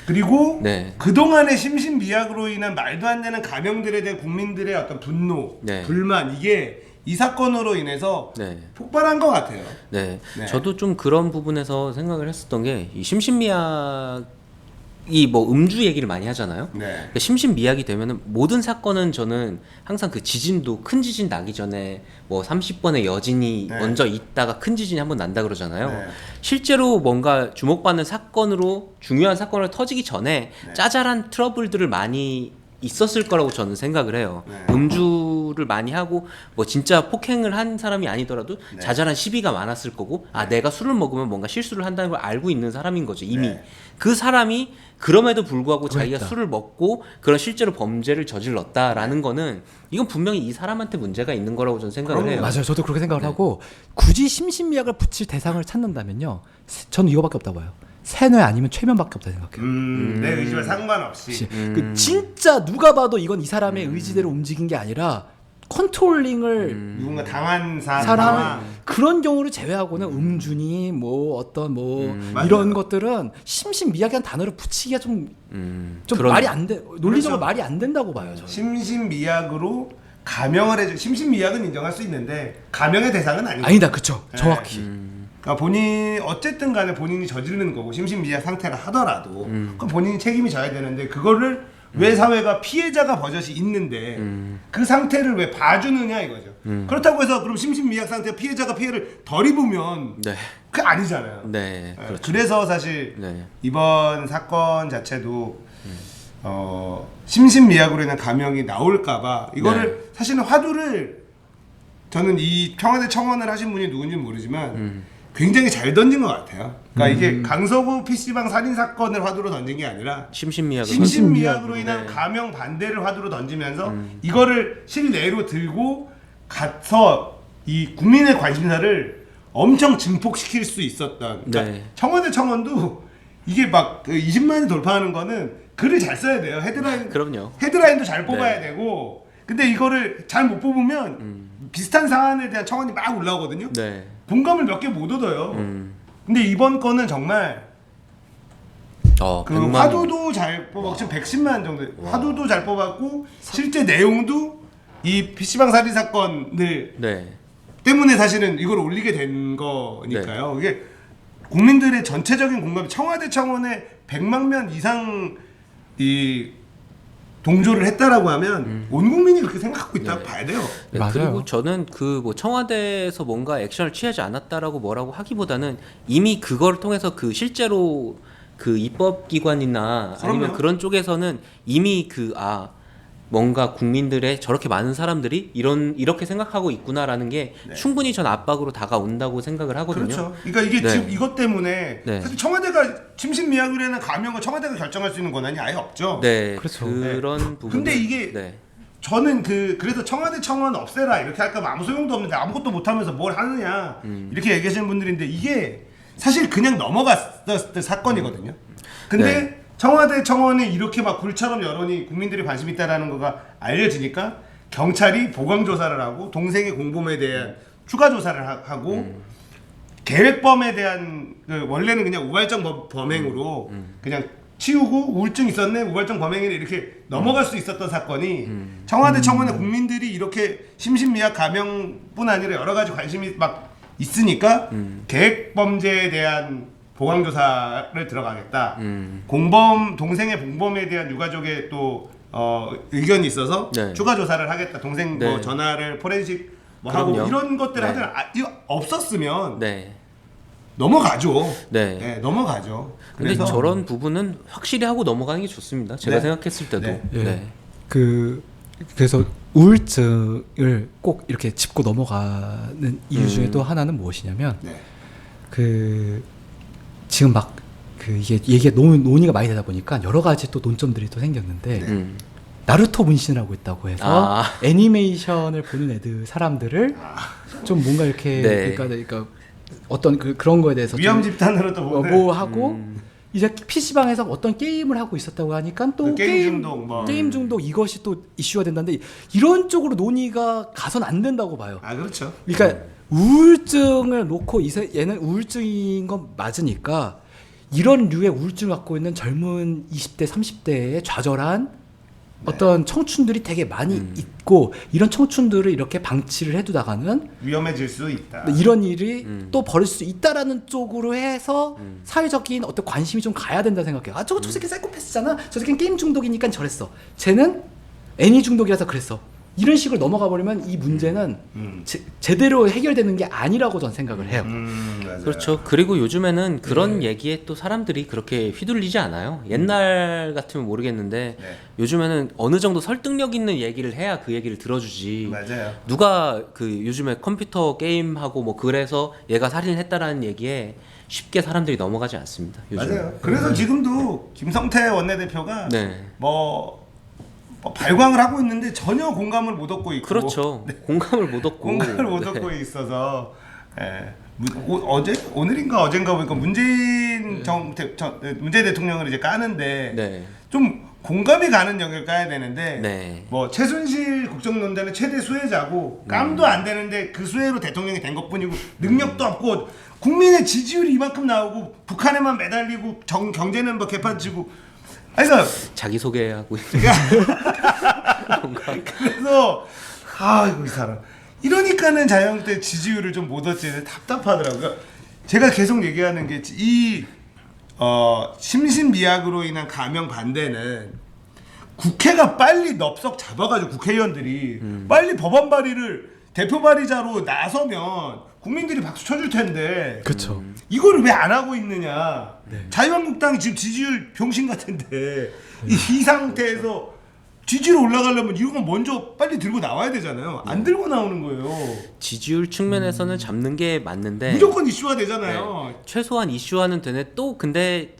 그리고 네. 그동안의 심신미약으로 인한 말도 안 되는 감형들에 대한 국민들의 어떤 분노, 네. 불만 이게 이 사건으로 인해서 네. 폭발한 것 같아요. 네. 네. 저도 좀 그런 부분에서 생각을 했었던 게 이 심신미약이 뭐 음주 얘기를 많이 하잖아요. 네. 그러니까 심신미약이 되면은 모든 사건은 저는 항상 그 지진도 큰 지진 나기 전에 뭐 30번의 여진이 네. 먼저 있다가 큰 지진이 한번 난다 그러잖아요. 네. 실제로 뭔가 주목받는 사건으로 중요한 사건을 터지기 전에 네. 짜잘한 트러블들을 많이 있었을 거라고 저는 생각을 해요. 네. 음주를 많이 하고 뭐 진짜 폭행을 한 사람이 아니더라도 네. 자잘한 시비가 많았을 거고 내가 술을 먹으면 뭔가 실수를 한다는 걸 알고 있는 사람인 거죠 이미. 네. 그 사람이 그럼에도 불구하고 자기가 그랬다. 술을 먹고 그런 실제로 범죄를 저질렀다라는 거는 이건 분명히 이 사람한테 문제가 있는 거라고 저는 생각을 그럼요. 해요. 맞아요. 저도 그렇게 생각을 하고 굳이 심신미약을 붙일 대상을 찾는다면요. 저는 이거밖에 없다고 봐요. 세뇌 아니면 최면밖에 없다 생각해요. 내 의지와 상관없이. 그 진짜 누가 봐도 이건 이 사람의 의지대로 움직인 게 아니라 컨트롤링을 누군가 당한 사람 상황. 그런 경우를 제외하고는 음주니 뭐 어떤 뭐 맞아요. 이런 것들은 심신미약이라는 단어를 붙이기가 좀 그런- 말이 안 돼. 논리적으로 그렇죠. 말이 안 된다고 봐요. 저는. 심신미약으로 감형을 해줘. 심신미약은 인정할 수 있는데 감형의 대상은 아니고. 아니다, 그쵸? 네. 정확히. 그러니까 본인 어쨌든 간에 본인이 저지르는 거고 심신미약 상태라 하더라도 그럼 본인이 책임이 져야 되는데 그거를 왜 사회가 피해자가 버젓이 있는데 그 상태를 왜 봐주느냐 이거죠. 그렇다고 해서 그럼 심신미약 상태 피해자가 피해를 덜 입으면 네. 그게 아니잖아요. 네. 네, 그렇죠. 그래서 사실 네. 이번 사건 자체도 심신미약으로 인한 감형이 나올까봐 이거를 네. 사실은 화두를 저는 이 청와대 청원을 하신 분이 누군지는 모르지만 굉장히 잘 던진 것 같아요. 그러니까 이게 강서구 PC방 살인 사건을 화두로 던진 게 아니라 심신미약을 심신미약으로 인한 네. 감형 반대를 화두로 던지면서 이거를 실내로 들고 가서 이 국민의 관심사를 엄청 증폭시킬 수 있었던 그러니까 네. 청와대 청원도 이게 막 20만이 돌파하는 거는 글을 잘 써야 돼요. 그럼요. 헤드라인도 잘 뽑아야 네. 되고 근데 이거를 잘 못 뽑으면 비슷한 사안에 대한 청원이 막 올라오거든요. 네. 공감을 몇 개 못 얻어요. 근데 이번 거는 정말 그 100만 화두도 잘 뽑았고 지금 110만 정도 화두도 잘 뽑았고 실제 내용도 이 PC방 살인 사건들 네. 때문에 사실은 이걸 올리게 된 거니까요. 이게 국민들의 전체적인 공감이 청와대 청원에 100만 명 이상 이 동조를 했다라고 하면 온 국민이 그렇게 생각하고 있다고 봐야 돼요. 네, 맞아요. 그리고 저는 그 뭐 청와대에서 뭔가 액션을 취하지 않았다라고 뭐라고 하기보다는 이미 그걸 통해서 그 실제로 그 입법기관이나 아니면 그럼요. 그런 쪽에서는 이미 뭔가 국민들의 저렇게 많은 사람들이 이렇게 생각하고 있구나라는 게 네. 충분히 전 압박으로 다가온다고 생각을 하거든요. 그렇죠. 그러니까 이게 네. 지금 이것 때문에 네. 사실 청와대가 심신미약으로 인한 감형을 청와대가 결정할 수 있는 권한이 아예 없죠. 네, 그렇죠. 그런 부분. 근데 이게 네. 저는 그래서 청와대 청원 없애라 이렇게 할까 아무 소용도 없는데 아무것도 못하면서 뭘 하느냐 이렇게 얘기하시는 분들인데 이게 사실 그냥 넘어갔을 사건이거든요. 근데 네. 청와대 청원이 이렇게 막 불처럼 여론이 국민들이 관심 있다라는 거가 알려지니까 경찰이 보강 조사를 하고 동생의 공범에 대한 추가 조사를 하고 계획범에 대한 원래는 그냥 우발적 범행으로 그냥 치우고 우울증 있었네 우발적 범행이네 이렇게 넘어갈 수 있었던 사건이 청와대 청원에 국민들이 이렇게 심신미약 감형뿐 아니라 여러 가지 관심이 막 있으니까 계획 범죄에 대한 보강 조사를 들어가겠다. 동생의 공범에 대한 유가족의 또 의견이 있어서 네. 추가 조사를 하겠다. 동생 네. 뭐 전화를 포렌식 뭐 하고 그럼요. 이런 것들을 네. 하더라. 이거 없었으면 네. 넘어가죠. 네. 네, 넘어가죠. 근데 그래서 저런 부분은 확실히 하고 넘어가는 게 좋습니다. 제가 네. 생각했을 때도. 네. 예. 네. 그래서 우울증을 꼭 이렇게 짚고 넘어가는 이유 중에 또 하나는 무엇이냐면 네. 지금 막 이게 얘기가 너무 논의가 많이 되다 보니까 여러 가지 또 논점들이 또 생겼는데 나루토 문신을 하고 있다고 해서 애니메이션을 보는 사람들을 좀 뭔가 이렇게 네. 그러니까 어떤 그런 거에 대해서 위험 좀 집단으로 또 보는 뭐 하고 이제 PC방에서 어떤 게임을 하고 있었다고 하니까 또 게임 중독 뭐. 게임 중독 이것이 또 이슈가 된다는데 이런 쪽으로 논의가 가선 안 된다고 봐요. 아 그렇죠. 그러니까 우울증을 놓고 얘는 우울증인 건 맞으니까 이런 류의 우울증을 갖고 있는 젊은 20대 30대의 좌절한 어떤 청춘들이 되게 많이 있고 이런 청춘들을 이렇게 방치를 해두다가는 위험해질 수 있다. 이런 일이 또 벌어질 수 있다라는 쪽으로 해서 사회적인 어떤 관심이 좀 가야 된다 생각해요. 아 저 새끼 사이코패스잖아. 저 새끼는 게임 중독이니까 저랬어. 쟤는 애니 중독이라서 그랬어. 이런 식으로 넘어가 버리면 이 문제는 제대로 해결되는 게 아니라고 전 생각을 해요. 맞아요. 그렇죠. 그리고 요즘에는 그런 얘기에 또 사람들이 그렇게 휘둘리지 않아요. 옛날 같으면 모르겠는데 네. 요즘에는 어느 정도 설득력 있는 얘기를 해야 그 얘기를 들어주지. 맞아요. 누가 그 요즘에 컴퓨터 게임하고 뭐 그래서 얘가 살인했다라는 얘기에 쉽게 사람들이 넘어가지 않습니다. 요즘. 맞아요. 그래서 지금도 김성태 원내대표가 네. 뭐 발광을 하고 있는데 전혀 공감을 못 얻고 있고 그렇죠. 공감을 못 얻고. 공감을 못 네. 얻고 있어서 오늘인가 어젠가 보니까 문재인 문재인 대통령을 이제 까는데 네. 좀 공감이 가는 영역을 까야 되는데 네. 뭐 최순실 국정농단의 최대 수혜자고 깜도 안 되는데 그 수혜로 대통령이 된 것뿐이고 능력도 없고 국민의 지지율이 이만큼 나오고 북한에만 매달리고 경제는 뭐 개판치고 그래서 자기 소개하고 그래서 이거 이 사람 이러니까는 자유한국당 지지율을 좀 못 얻지 답답하더라고요. 제가 계속 얘기하는 게 이 심신미약으로 인한 감형 반대는 국회가 빨리 넙석 잡아가지고 국회의원들이 빨리 법안 발의를 대표 발의자로 나서면 국민들이 박수 쳐줄 텐데 그렇죠. 이거를 왜 안 하고 있느냐. 자유한국당이 지금 지지율 병신 같은데 이 상태에서 지지율 올라가려면 이거 먼저 빨리 들고 나와야 되잖아요. 안 들고 나오는 거예요. 지지율 측면에서는 잡는 게 맞는데 무조건 이슈화 되잖아요. 네. 최소한 이슈화는 되네. 또 근데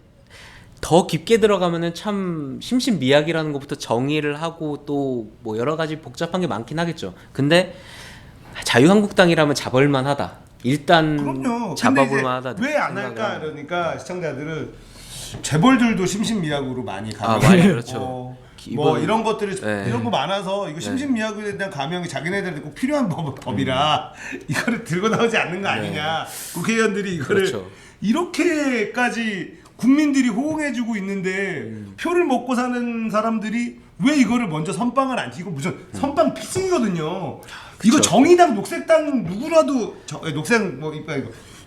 더 깊게 들어가면은 참 심신미약이라는 것부터 정의를 하고 또 뭐 여러 가지 복잡한 게 많긴 하겠죠. 근데 자유한국당이라면 잡을 만하다. 일단 그럼요. 잡아볼 만하다. 왜 안 할까? 그러니까 시청자들은 재벌들도 심신미약으로 많이 가면 많이 그렇죠. 뭐 이런 것들이 네. 이런 거 많아서 이거 심신미약에 대한 감형이 자기네들한테 꼭 필요한 법이라 이거를 들고 나오지 않는 거 아니냐. 국회의원들이 이거를 그렇죠. 이렇게까지 국민들이 호응해주고 있는데 표를 먹고 사는 사람들이 왜 이거를 먼저 선빵을 안 치고 무슨 선빵 피싱이거든요. 이거 정의당, 녹색당 누구라도 녹색 뭐 이거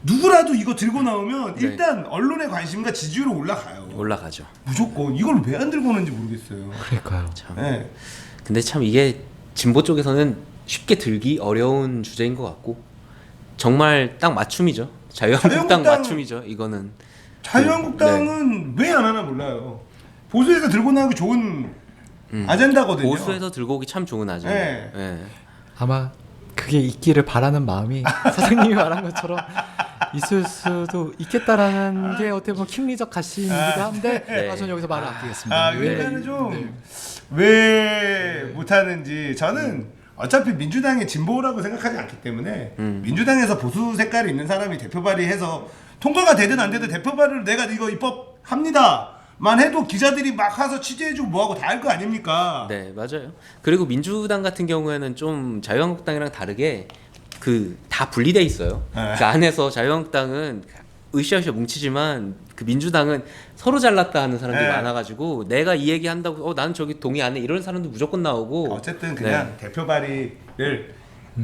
누구라도 이거 들고 나오면 네. 일단 언론의 관심과 지지율은 올라가요. 올라가죠. 무조건 이걸 왜 안 들고 오는지 모르겠어요. 그러니까요. 참. 네. 근데 참 이게 진보 쪽에서는 쉽게 들기 어려운 주제인 것 같고 정말 딱 맞춤이죠. 자유한국당 맞춤이죠. 이거는. 자유한국당은 왜 안 하나 몰라요. 보수에서 들고 나오기 좋은 아젠다거든요. 보수에서 들고 오기 참 좋은 아젠다. 네. 네. 아마 그게 있기를 바라는 마음이 선생님이 말한 것처럼 있을 수도 있겠다라는 게 어떻게 보면 킹리적 가심이기도 한데 네. 저는 여기서 말을 아끼겠습니다. 그러니까는 네. 좀 왜 못하는지 저는 어차피 민주당이 진보라고 생각하지 않기 때문에 민주당에서 보수 색깔이 있는 사람이 대표 발의해서 통과가 되든 안 되든 대표 발의를 내가 이거 입법합니다 만 해도 기자들이 막 와서 취재해주고 뭐하고 다 할 거 아닙니까? 네, 맞아요. 그리고 민주당 같은 경우에는 좀 자유한국당이랑 다르게 그 다 분리돼 있어요. 네. 그 안에서 자유한국당은 으쌰으쌰 뭉치지만 그 민주당은 서로 잘났다 하는 사람들이 네. 많아가지고 내가 이 얘기 한다고 나는 저기 동의 안 해 이런 사람도 무조건 나오고 어쨌든 그냥 대표 발의를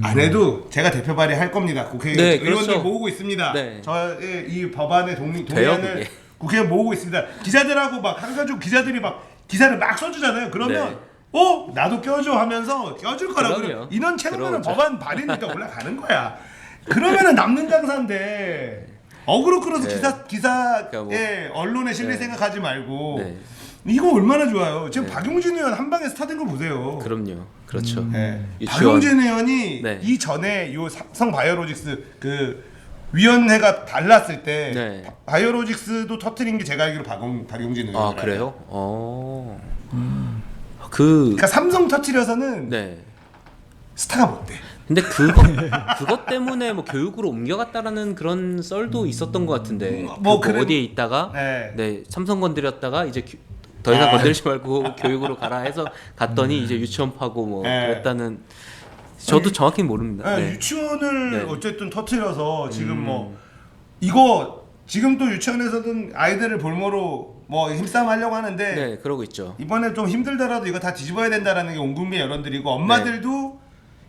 안 해도 제가 대표 발의할 겁니다. 국회 네, 의원들 그렇죠. 모으고 있습니다. 네. 저의 이 법안에 돼요, 동의안을 그게. 국회의원 모으고 있습니다. 기자들하고 막 한가족 기자들이 막 기사를 막 써주잖아요. 그러면 나도 껴줘 하면서 껴줄 거라고. 그럼요. 인원 채우면 들어오죠. 법안 발의니까 올라가는 거야. 그러면은 남는 장사인데 어그로 끌어서 네. 기사에 그러니까 뭐, 언론의 신뢰 네. 생각하지 말고 네. 이거 얼마나 좋아요. 지금 네. 박용진 의원 한 방에 스타된 거 보세요. 그럼요. 그렇죠. 네. 유치원. 박용진 의원이 네. 이전에 요 삼성 바이오로직스 그 위원회가 달랐을 때 네. 바이오로직스도 터트린 게 제가 알기로 박용진 의원. 아 그래요? 그 그러니까 삼성 터트려서는 네. 스타가 못 돼. 근데 그것 때문에 뭐 교육으로 옮겨갔다라는 그런 썰도 있었던 것 같은데 뭐 그 그래- 어디에 있다가 네. 네 삼성 건드렸다가 이제 더 이상 건들지 말고 교육으로 가라 해서 갔더니 이제 유치원 파고 뭐 네. 그랬다는 저도 정확히 모릅니다. 네, 네. 유치원을 네. 어쨌든 터트려서 지금 뭐 이거 지금 또 유치원에서는 아이들을 볼모로 뭐 힘싸움 하려고 하는데 네, 그러고 있죠. 이번에 좀 힘들더라도 이거 다 뒤집어야 된다라는 게 온 국민 여론들이고 엄마들도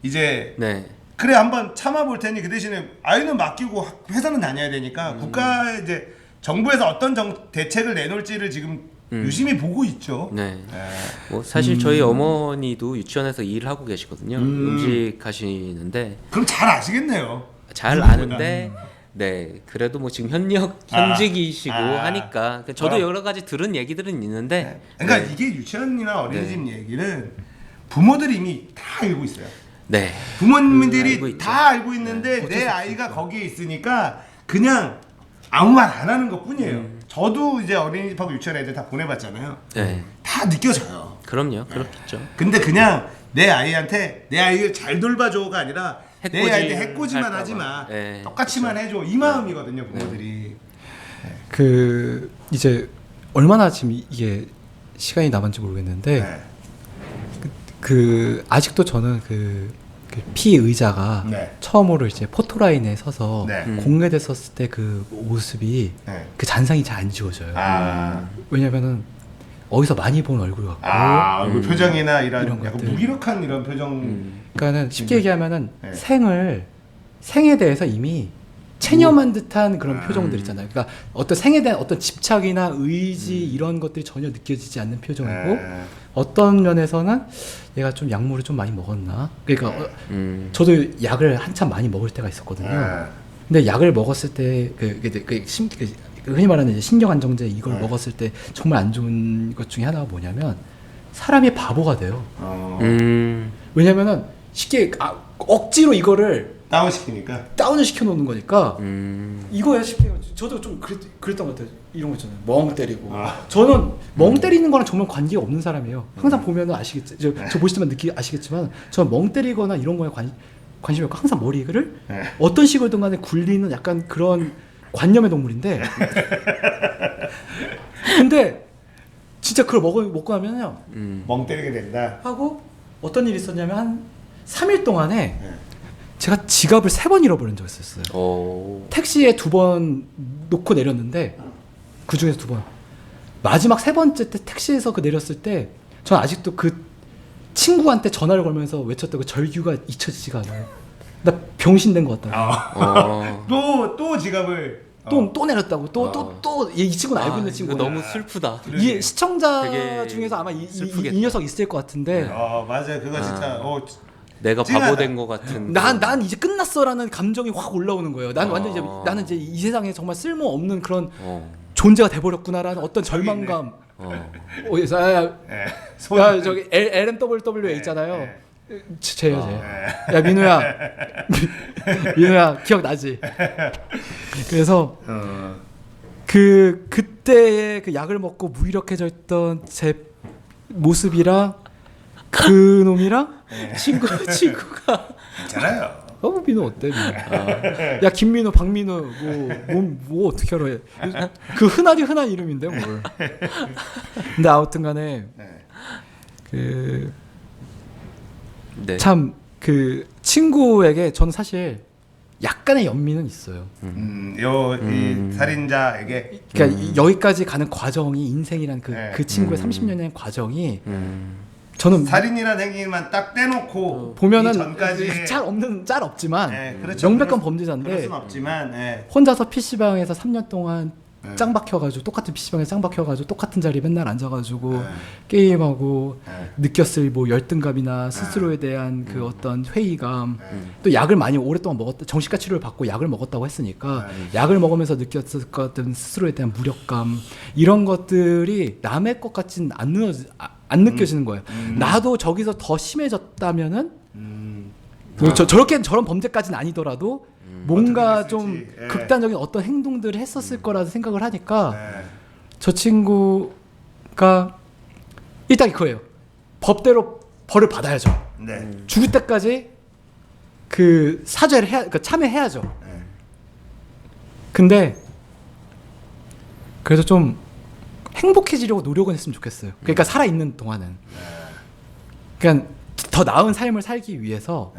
이제 네. 그래 한번 참아볼 테니 그 대신에 아이는 맡기고 회사는 다녀야 되니까 국가 이제 정부에서 어떤 대책을 내놓을지를 지금 유심히 보고 있죠. 네. 네. 뭐 사실 저희 어머니도 유치원에서 일을 하고 계시거든요. 음식 하시는데 그럼 잘 아시겠네요. 잘 누구보다. 아는데 네 그래도 뭐 지금 현직이시고 하니까 저도 여러 가지 들은 얘기들은 있는데 그러니까 네. 이게 유치원이나 어린이집 얘기는 부모들이 이미 다 알고 있어요. 네. 부모님들이 알고 있죠. 다 알고 있는데 내 아이가 거기에 있으니까 그냥 아무 말 안 하는 것 뿐이에요. 저도 이제 어린이집하고 유치원 애들 다 보내봤잖아요. 네. 다 느껴져요. 그럼요. 그렇겠죠. 근데 그냥 내 아이한테 내 아이를 잘 돌봐줘가 아니라 내 해코지 아이한테 해코지만 할까 하지 마. 봐. 네. 똑같이만 해줘. 이 마음이거든요, 부모들이. 그 이제 얼마나 지금 이게 시간이 남았는지 모르겠는데 네. 그 아직도 저는 그 피의자가 네. 처음으로 이제 포토라인에 서서 네. 공개됐었을 때 그 모습이 네. 그 잔상이 잘 안 지워져요. 아, 왜냐면은 어디서 많이 본 얼굴 같고, 얼굴 표정이나 이런 이런 약간 것들. 무기력한 이런 표정. 그러니까는 쉽게 얘기하면은 네. 생에 대해서 이미 체념한 듯한 그런 표정들 있잖아요. 그러니까 어떤 생에 대한 어떤 집착이나 의지 이런 것들이 전혀 느껴지지 않는 표정이고, 네. 어떤 면에서는 얘가 좀 약물을 좀 많이 먹었나? 그러니까 저도 약을 한참 많이 먹을 때가 있었거든요. 네. 근데 약을 먹었을 때 흔히 말하는 이제 신경 안정제 이걸 네. 먹었을 때 정말 안 좋은 것 중에 하나가 뭐냐면 사람이 바보가 돼요. 왜냐면은 쉽게 억지로 이거를 다운시키니까. 다운을 시켜 놓는 거니까 이거야 쉽게 저도 좀 그랬던 것 같아요. 이런 거 있잖아요. 멍 때리고. 저는 멍 때리는 거랑 정말 관계가 없는 사람이에요. 항상 보면은 아시겠죠. 저 보실 때만 아시겠지만 저는 멍 때리거나 이런 거에 관심이 없고 항상 머리를 네. 어떤 식으로든 간에 굴리는 약간 그런 관념의 동물인데 근데 진짜 그걸 먹고 나면요 멍 때리게 된다. 하고 어떤 일이 있었냐면 한 3일 동안에 네. 제가 지갑을 3번 잃어버린 적이 있었어요. 오. 택시에 2번 놓고 내렸는데 그 중에서 2번 마지막 3번째 때 택시에서 그 내렸을 때 전 아직도 그 친구한테 전화를 걸면서 외쳤던 그 절규가 잊혀지지가 않아요. 나 병신된 것 같다. 또 지갑을 또 내렸다고 또 이 친구는 알고 있는 이거 친구예요. 너무 슬프다. 이 시청자 되게 중에서 아마 이 슬프겠다. 녀석 있을 것 같은데 맞아요. 그거 진짜 내가 찡하다. 바보 된 것 같은. 난 이제 끝났어라는 감정이 확 올라오는 거예요. 난 완전 이제 어. 나는 이제 이 세상에 정말 쓸모 없는 그런 어. 존재가 돼버렸구나라는 어떤 절망감. 야 저기 LMWA 있잖아요. 쟤요 쟤. 야 민우야, 민우야 기억나지? 그래서 그때의 그 약을 먹고 무기력해져 있던 제 모습이랑 그 놈이랑 친구가 있잖아요. 민우 어때 민우? 야 김민우 박민우 뭐 어떻게 알아? 그 흔한 이름인데 뭘? 근데 아무튼간에 네. 참 그 친구에게 저는 사실 약간의 연민은 있어요. 이 살인자에게 그러니까 여기까지 가는 과정이 인생이란 네. 그 친구의 30년의 과정이 저는 살인이라는 행위만 딱 떼놓고 보면은 이 전까지 짤 없지만 그렇죠. 명백한 그럴 범죄자인데 수는 없지만 혼자서 PC방에서 3년 동안 네. 짱 박혀가지고 똑같은 PC방에 짱 박혀가지고 똑같은 자리에 맨날 앉아가지고 네. 게임하고 네. 느꼈을 뭐 열등감이나 스스로에 대한 그 어떤 회의감 네. 또 약을 많이 오랫동안 먹었다 정신과 치료를 받고 약을 먹었다고 했으니까 약을 먹으면서 느꼈을 것 같은 스스로에 대한 무력감 이런 것들이 남의 것 같진 안 느껴지는 거예요. 나도 저기서 더 심해졌다면은 저렇게 저런 범죄까지는 아니더라도 뭔가 어떻게 좀 됐을지. 예. 극단적인 어떤 행동들을 했었을 거라는 생각을 하니까 네. 저 친구가 일단 그거예요. 법대로 벌을 받아야죠. 네. 죽을 때까지 그 사죄를 그러니까 참여해야죠. 네. 근데 그래서 좀 행복해지려고 노력은 했으면 좋겠어요. 그러니까 살아 있는 동안은 그냥 더 나은 삶을 살기 위해서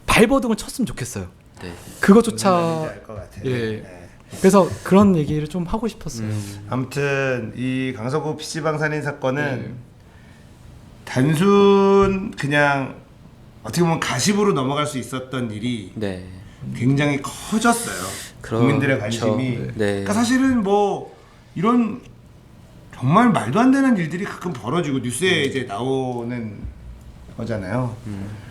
발버둥을 쳤으면 좋겠어요. 네. 무슨 그거조차 말인지 알 것 같아요. 예. 네. 그래서 그런 얘기를 좀 하고 싶었어요. 아무튼 이 강서구 PC방 살인 사건은 네. 단순 그냥 어떻게 보면 가십으로 넘어갈 수 있었던 일이 네. 굉장히 커졌어요. 그렇죠. 국민들의 관심이. 네. 그러니까 사실은 뭐 이런 정말 말도 안 되는 일들이 가끔 벌어지고 뉴스에 이제 나오는 거잖아요.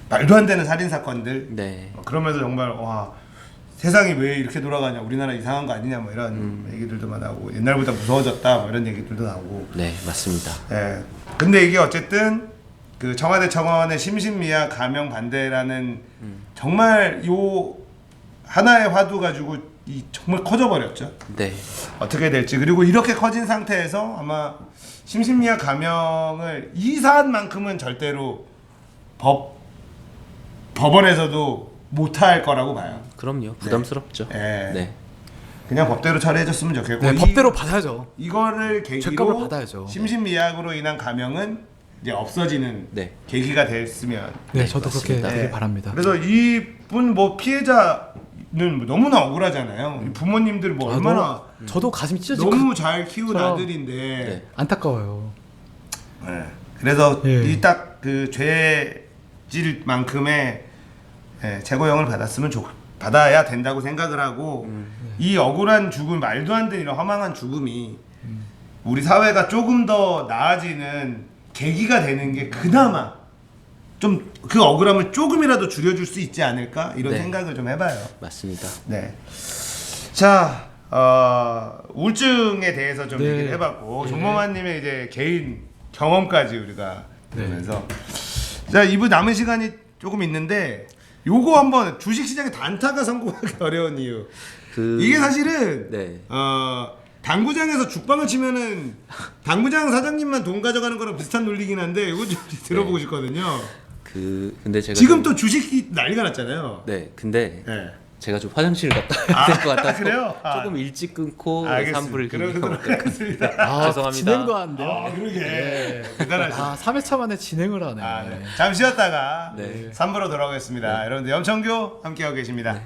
말도 안 되는 살인 사건들. 네. 그러면서 정말 와 세상이 왜 이렇게 돌아가냐, 우리나라 이상한 거 아니냐, 뭐 이런 얘기들도 많고 옛날보다 무서워졌다, 뭐 이런 얘기들도 나오고. 네, 맞습니다. 예. 근데 이게 어쨌든 그 청와대 청원의 심신미약 가명 반대라는 정말 요 하나의 화두 가지고 이 정말 커져버렸죠. 네. 어떻게 될지. 그리고 이렇게 커진 상태에서 아마 심신미약 가명을 이 사안만큼은 절대로 법원에서도 못할 거라고 봐요. 그럼요. 부담스럽죠. 예. 네. 그냥 법대로 처리해줬으면 좋겠고. 네, 법대로 받아야죠. 이거를 죗값을 계기로 받아야죠. 심신미약으로 인한 가명은 이제 없어지는 네. 계기가 됐으면. 네, 네, 저도 맞습니다. 그렇게 되길 바랍니다. 그래서 이분 뭐 피해자는 너무나 억울하잖아요. 부모님들 뭐 얼마나 저도 가슴이 찢어지고 너무 잘 키운 저- 아들인데. 네. 안타까워요. 네. 그래서 예. 이 딱 그 죄질만큼의 재고형을 받아야 된다고 생각을 하고 이 억울한 죽음, 말도 안 되는 이런 허망한 죽음이 우리 사회가 조금 더 나아지는 계기가 되는 게 그나마 좀 그 억울함을 조금이라도 줄여줄 수 있지 않을까 이런 네. 생각을 좀 해봐요. 맞습니다. 네. 자, 우울증에 대해서 좀 네. 얘기를 해봤고 조모만님의 이제 개인 경험까지 우리가 들으면서 자, 이분 남은 시간이 조금 있는데 요거 한번 주식시장에 단타가 성공하기 어려운 이유. 이게 사실은 네. 당구장에서 죽방을 치면은 당구장 사장님만 돈 가져가는 거랑 비슷한 논리긴 한데 이거 좀 들어보고 싶거든요. 근데 제가 지금 좀- 또 주식이 난리가 났잖아요. 네. 근데 네. 제가 좀 화장실 갔다 와야 될 것 같아서 그래요? 조금 일찍 끊고 알겠습니다. 3부를 그럼 기념할 것 하겠습니다. 아, 죄송합니다. 진행도 하는데요. 그러게 대단하시네. 3회차 만에 진행을 하네. 네. 잠시 쉬었다가 네. 3부로 돌아오겠습니다. 여러분들 염청교 함께하고 계십니다.